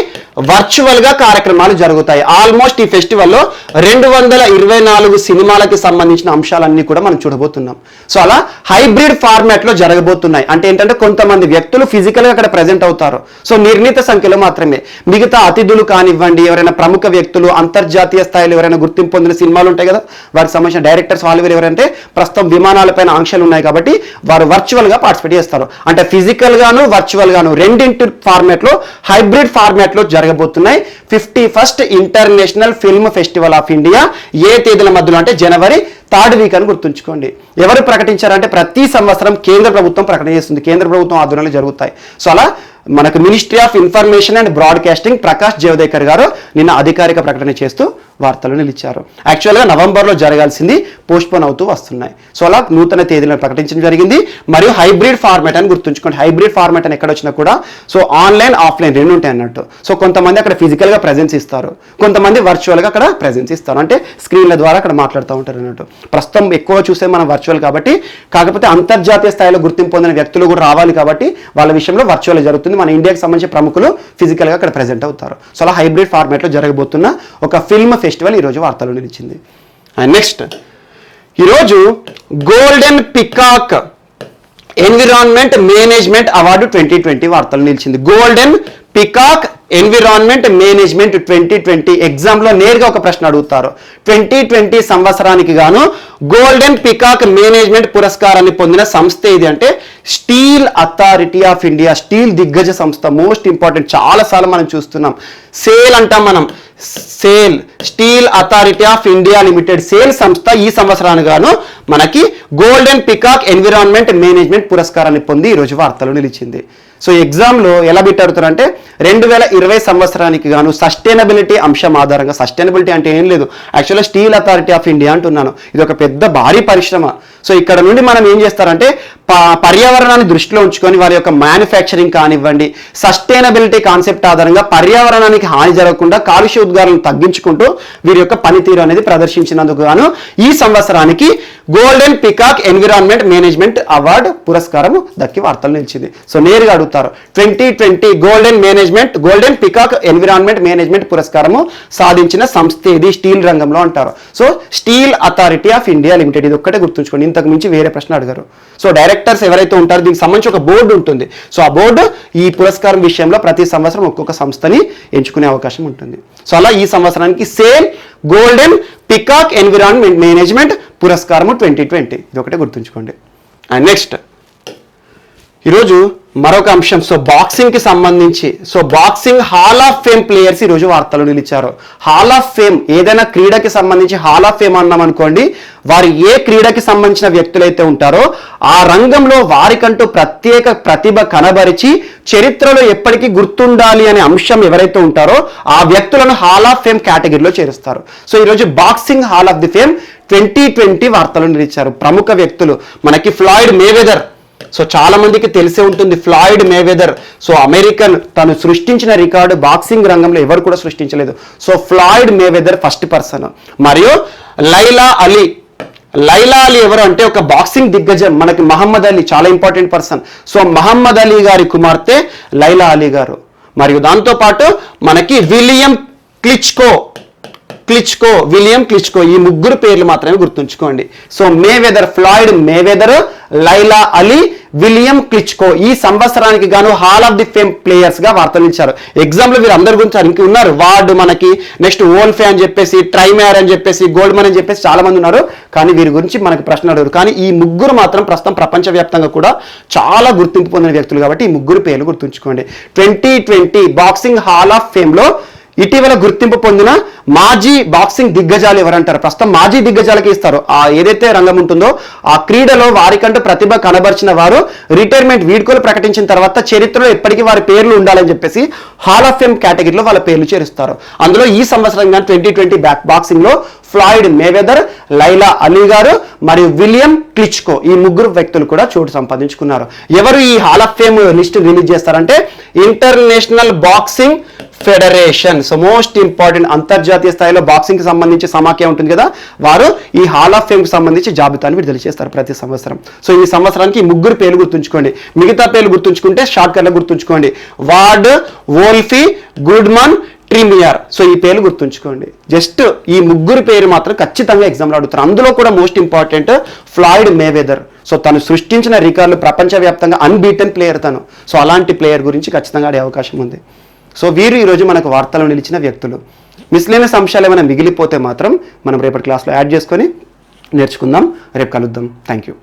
వర్చువల్ గా కార్యక్రమాలు జరుగుతాయి. ఆల్మోస్ట్ ఈ ఫెస్టివల్లో 224 సినిమాలకి సంబంధించిన అంశాలన్నీ కూడా మనం చూడబోతున్నాం. సో అలా హైబ్రిడ్ ఫార్మాట్ లో జరగబోతున్నాయి. అంటే ఏంటంటే కొంతమంది వ్యక్తులు ఫిజికల్ గా అక్కడ ప్రెజెంట్ అవుతారు, సో నిర్ణీత సంఖ్యలో మాత్రమే. మిగతా అతిథులు కానివ్వండి, ఎవరైనా ప్రముఖ వ్యక్తులు, అంతర్జాతీయ స్థాయిలో ఎవరైనా గుర్తింపు పొందిన సినిమాలు ఉంటాయి కదా, వారికి సంబంధించిన డైరెక్టర్స్ వాళ్ళు ఎవరంటే ప్రస్తుతం విమానాలపైన ఆంక్షలు ఉన్నాయి కాబట్టి వారు వర్చువల్ గా పార్టిసిపేట్ చేస్తారు. అంటే ఫిజికల్ గాను వర్చువల్ గాను రెండింటి ఫార్మాట్ లో హైబ్రిడ్ ఫార్మాట్ లో జరగబోతున్నాయి 51st international film festival of India. ఏ తేదీల మధ్యలో అంటే జనవరి 3rd వీక్ అని గుర్తుంచుకోండి. ఎవరు ప్రకటించారంటే ప్రతి సంవత్సరం కేంద్ర ప్రభుత్వం ప్రకటన చేస్తుంది, కేంద్ర ప్రభుత్వం ఆధ్వర్యంలో జరుగుతాయి. సో అలా మనకు ministry of information and broadcasting Prakash Javadekar గారు నిన్న అధికారిక ప్రకటన చేస్తూ వార్తలు నిలిచారు. యాక్చువల్గా నవంబర్లో జరగాల్సింది పోస్ట్పోన్ అవుతూ వస్తున్నాయి. సో అలా నూతన తేదీలను ప్రకటించడం జరిగింది. మరియు హైబ్రిడ్ ఫార్మాట్ అని గుర్తుంచుకోండి. హైబ్రిడ్ ఫార్మాట్ అని ఎక్కడ వచ్చినా కూడా సో ఆన్లైన్ ఆఫ్లైన్ రెండు ఉంటాయి అన్నట్టు. సో కొంతమంది అక్కడ ఫిజికల్గా ప్రెజెన్స్ ఇస్తారు, కొంతమంది వర్చువల్గా అక్కడ ప్రెజెన్స్ ఇస్తారు, అంటే స్క్రీన్ల ద్వారా అక్కడ మాట్లాడుతూ ఉంటారు అన్నట్టు. ప్రస్తుతం ఎక్కువ చూసే మనం వర్చువల్ కాబట్టి, కాకపోతే అంతర్జాతీయ స్థాయిలో గుర్తింపు పొందిన వ్యక్తులు కూడా రావాలి కాబట్టి వాళ్ళ విషయంలో వర్చువల్ జరుగుతుంది. మన ఇండియాకి సంబంధించిన ప్రముఖులు ఫిజికల్గా అక్కడ ప్రెజెంట్ అవుతారు. సో అలా హైబ్రిడ్ ఫార్మాట్లో జరగబోతున్న ఒక ఫిల్మ్ ఫెస్టివల్ ఈరోజు వార్తలు నిలిచింది. అండ్ నెక్స్ట్ ఈరోజు golden peacock environment management award 2020 వార్తలు నిలిచింది. గోల్డెన్ పికాక్ ఎన్విరాన్మెంట్ మేనేజ్మెంట్ 2020 ఎగ్జామ్లో నేరుగా ఒక ప్రశ్న అడుగుతారు. 2020 సంవత్సరానికి గాను గోల్డెన్ పికాక్ మేనేజ్మెంట్ పురస్కారాన్ని పొందిన సంస్థ ఏది అంటే steel authority of India. Steel దిగ్గజ సంస్థ, మోస్ట్ ఇంపార్టెంట్, చాలాసార్లు మనం చూస్తున్నాం. సేల్ అంటాం మనం, sale, steel authority of India limited, sale సంస్థ ఈ సంవత్సరానికి గాను మనకి గోల్డెన్ పికాక్ ఎన్విరాన్మెంట్ మేనేజ్మెంట్ పురస్కారాన్ని పొంది ఈరోజు వార్తలు నిలిచింది. సో ఎగ్జామ్లో ఎలా పెట్టారుతారంటే 2020 సంవత్సరానికి గాను సస్టైనబిలిటీ అంశం ఆధారంగా, సస్టైనబిలిటీ అంటే ఏం లేదు, యాక్చువల్గా స్టీల్ అథారిటీ ఆఫ్ ఇండియా అంటున్నాను, ఇది ఒక పెద్ద భారీ పరిశ్రమ. సో ఇక్కడ నుండి మనం ఏం చేస్తారంటే పర్యావరణాన్ని దృష్టిలో ఉంచుకొని వారి యొక్క మ్యానుఫ్యాక్చరింగ్ కానివ్వండి, సస్టైనబిలిటీ కాన్సెప్ట్ ఆధారంగా పర్యావరణానికి హాని జరగకుండా కాలుష్య ఉద్గారాలను తగ్గించుకుంటూ వీరి యొక్క పనితీరు అనేది ప్రదర్శించినందుకు గాను ఈ సంవత్సరానికి golden peacock environment management award పురస్కారం దక్కి వార్తలు నిలిచింది. సో నేరుగా అడుగుతారు 2020 గోల్డెన్ పికాక్ ఎన్విరాన్మెంట్ మేనేజ్మెంట్ పురస్కారము సాధించిన సంస్థ ఏది స్టీల్ రంగంలో అంటారు. So steel authority of India limited, ఇది ఒక్కటే గుర్తుంచుకోండి, ఇంతకు మించి వేరే ప్రశ్న అడిగారు. సో డైరెక్టర్స్ ఎవరైతే ఉంటారో దీనికి సంబంధించి ఒక బోర్డు ఉంటుంది. సో ఆ బోర్డు ఈ పురస్కారం విషయంలో ప్రతి సంవత్సరం ఒక్కొక్క సంస్థని ఎంచుకునే అవకాశం ఉంటుంది. సో అలా ఈ సంవత్సరానికి సేల్ గోల్డెన్ పికాక్ ఎన్విరాన్మెంట్ మేనేజ్మెంట్ పురస్కారము 2020, ఇది ఒకటే గుర్తుంచుకోండి. అండ్ నెక్స్ట్ ఈరోజు మరొక అంశం, సో బాక్సింగ్కి సంబంధించి, so boxing hall of fame players ఈరోజు వార్తలు నిలిచారు. హాల్ ఆఫ్ ఫేమ్, ఏదైనా క్రీడకి సంబంధించి హాల్ ఆఫ్ ఫేమ్ అన్నాం అనుకోండి, వారు ఏ క్రీడకి సంబంధించిన వ్యక్తులైతే ఉంటారో ఆ రంగంలో వారికంటూ ప్రత్యేక ప్రతిభ కనబరిచి చరిత్రలో ఎప్పటికీ గుర్తుండాలి అనే అంశం ఎవరైతే ఉంటారో ఆ వ్యక్తులను హాల్ ఆఫ్ ఫేమ్ కేటగిరీలో చేరుస్తారు. సో ఈరోజు boxing hall of the fame 2020 వార్తలు నిలిచారు. ప్రముఖ వ్యక్తులు మనకి ఫ్లాయిడ్ మేవెదర్, సో చాలా మందికి తెలిసే ఉంటుంది ఫ్లాయిడ్ మేవెదర్. సో అమెరికన్, తను సృష్టించిన రికార్డు బాక్సింగ్ రంగంలో ఎవరు కూడా సృష్టించలేదు. So Floyd Mayweather first person. మరియు లైలా అలీ ఎవరు అంటే ఒక బాక్సింగ్ దిగ్గజం. మనకి మహమ్మద్ అలీ చాలా important person. So Muhammad Ali గారి కుమార్తె లైలా అలీ గారు. మరియు దాంతోపాటు మనకి విలియం క్లిచ్కో, ఈ ముగ్గురు పేర్లు మాత్రమే గుర్తుంచుకోండి. So Mayweather, Floyd Mayweather, Laila Ali, William Klitschko ఈ సంవత్సరానికి గాను hall of the fame players గా వార్తలు ఇచ్చారు. ఎగ్జామ్లో వీరు అందరి గురించి ఇంక ఉన్నారు. వార్డ్, మనకి నెక్స్ట్ ఓల్ఫే అని చెప్పేసి, ట్రైమేర్ అని చెప్పేసి, గోల్డ్మన్ అని చెప్పేసి చాలా మంది ఉన్నారు. కానీ వీరి గురించి మనకి ప్రశ్న అడగరు. కానీ ఈ ముగ్గురు మాత్రం ప్రస్తుతం ప్రపంచవ్యాప్తంగా కూడా చాలా గుర్తింపు పొందిన వ్యక్తులు కాబట్టి ఈ ముగ్గురు పేర్లు గుర్తుంచుకోండి. 2020 బాక్సింగ్ హాల్ ఆఫ్ ఫేమ్ లో ఇటీవల గుర్తింపు పొందిన మాజీ బాక్సింగ్ దిగ్గజాలు ఎవరంటారు? ప్రస్తుతం మాజీ దిగ్గజాలకి ఇస్తారు. ఆ ఏదైతే రంగం ఉంటుందో ఆ క్రీడలో వారికంటూ ప్రతిభ కనబరిచిన వారు రిటైర్మెంట్ వీడ్కోలు ప్రకటించిన తర్వాత చరిత్రలో ఎప్పటికీ వారి పేర్లు ఉండాలని చెప్పేసి హాల్ ఆఫ్ ఫేమ్ కేటగిరీలో వాళ్ళ పేర్లు చేరుస్తారు. అందులో ఈ సంవత్సరం కానీ 2020 బాక్సింగ్ లో ఫ్లాయిడ్ మేవెదర్, లైలా అలీ గారు మరియు విలియం క్లిచ్కో ఈ ముగ్గురు వ్యక్తులు కూడా చోటు సంపాదించుకున్నారు. ఎవరు ఈ hall of fame list release చేస్తారంటే international boxing federation. So most important అంతర్జాతీయ స్థాయిలో బాక్సింగ్ కి సంబంధించి సమాఖ్య ఉంటుంది కదా, వారు ఈ హాల్ ఆఫ్ ఫేమ్ కి సంబంధించి జాబితాను విడుదల చేస్తారు ప్రతి సంవత్సరం. సో ఈ సంవత్సరానికి ఈ ముగ్గురు పేర్లు గుర్తుంచుకోండి. మిగతా పేర్లు గుర్తుంచుకుంటే షార్ట్ కట్ లో గుర్తుంచుకోండి. వార్డ్, వోల్ఫీ, గుడ్మన్, ట్రిమియర్. సో ఈ పేర్లు గుర్తుంచుకోండి. జస్ట్ ఈ ముగ్గురు పేరు మాత్రం ఖచ్చితంగా ఎగ్జామ్లో అడుగుతారు. అందులో కూడా most important Floyd Mayweather. So తను సృష్టించిన రికార్డులు ప్రపంచవ్యాప్తంగా అన్బీటెన్ ప్లేయర్ తను. సో అలాంటి ప్లేయర్ గురించి ఖచ్చితంగా ఆడే అవకాశం ఉంది. సో వీరు ఈరోజు మనకు వార్తల్లో నిలిచిన వ్యక్తులు. మిస్లేనియస్ అంశాలు ఏమైనా మిగిలిపోతే మాత్రం మనం రేపటి క్లాస్లో యాడ్ చేసుకొని నేర్చుకుందాం. రేపు కలుద్దాం. Thank you.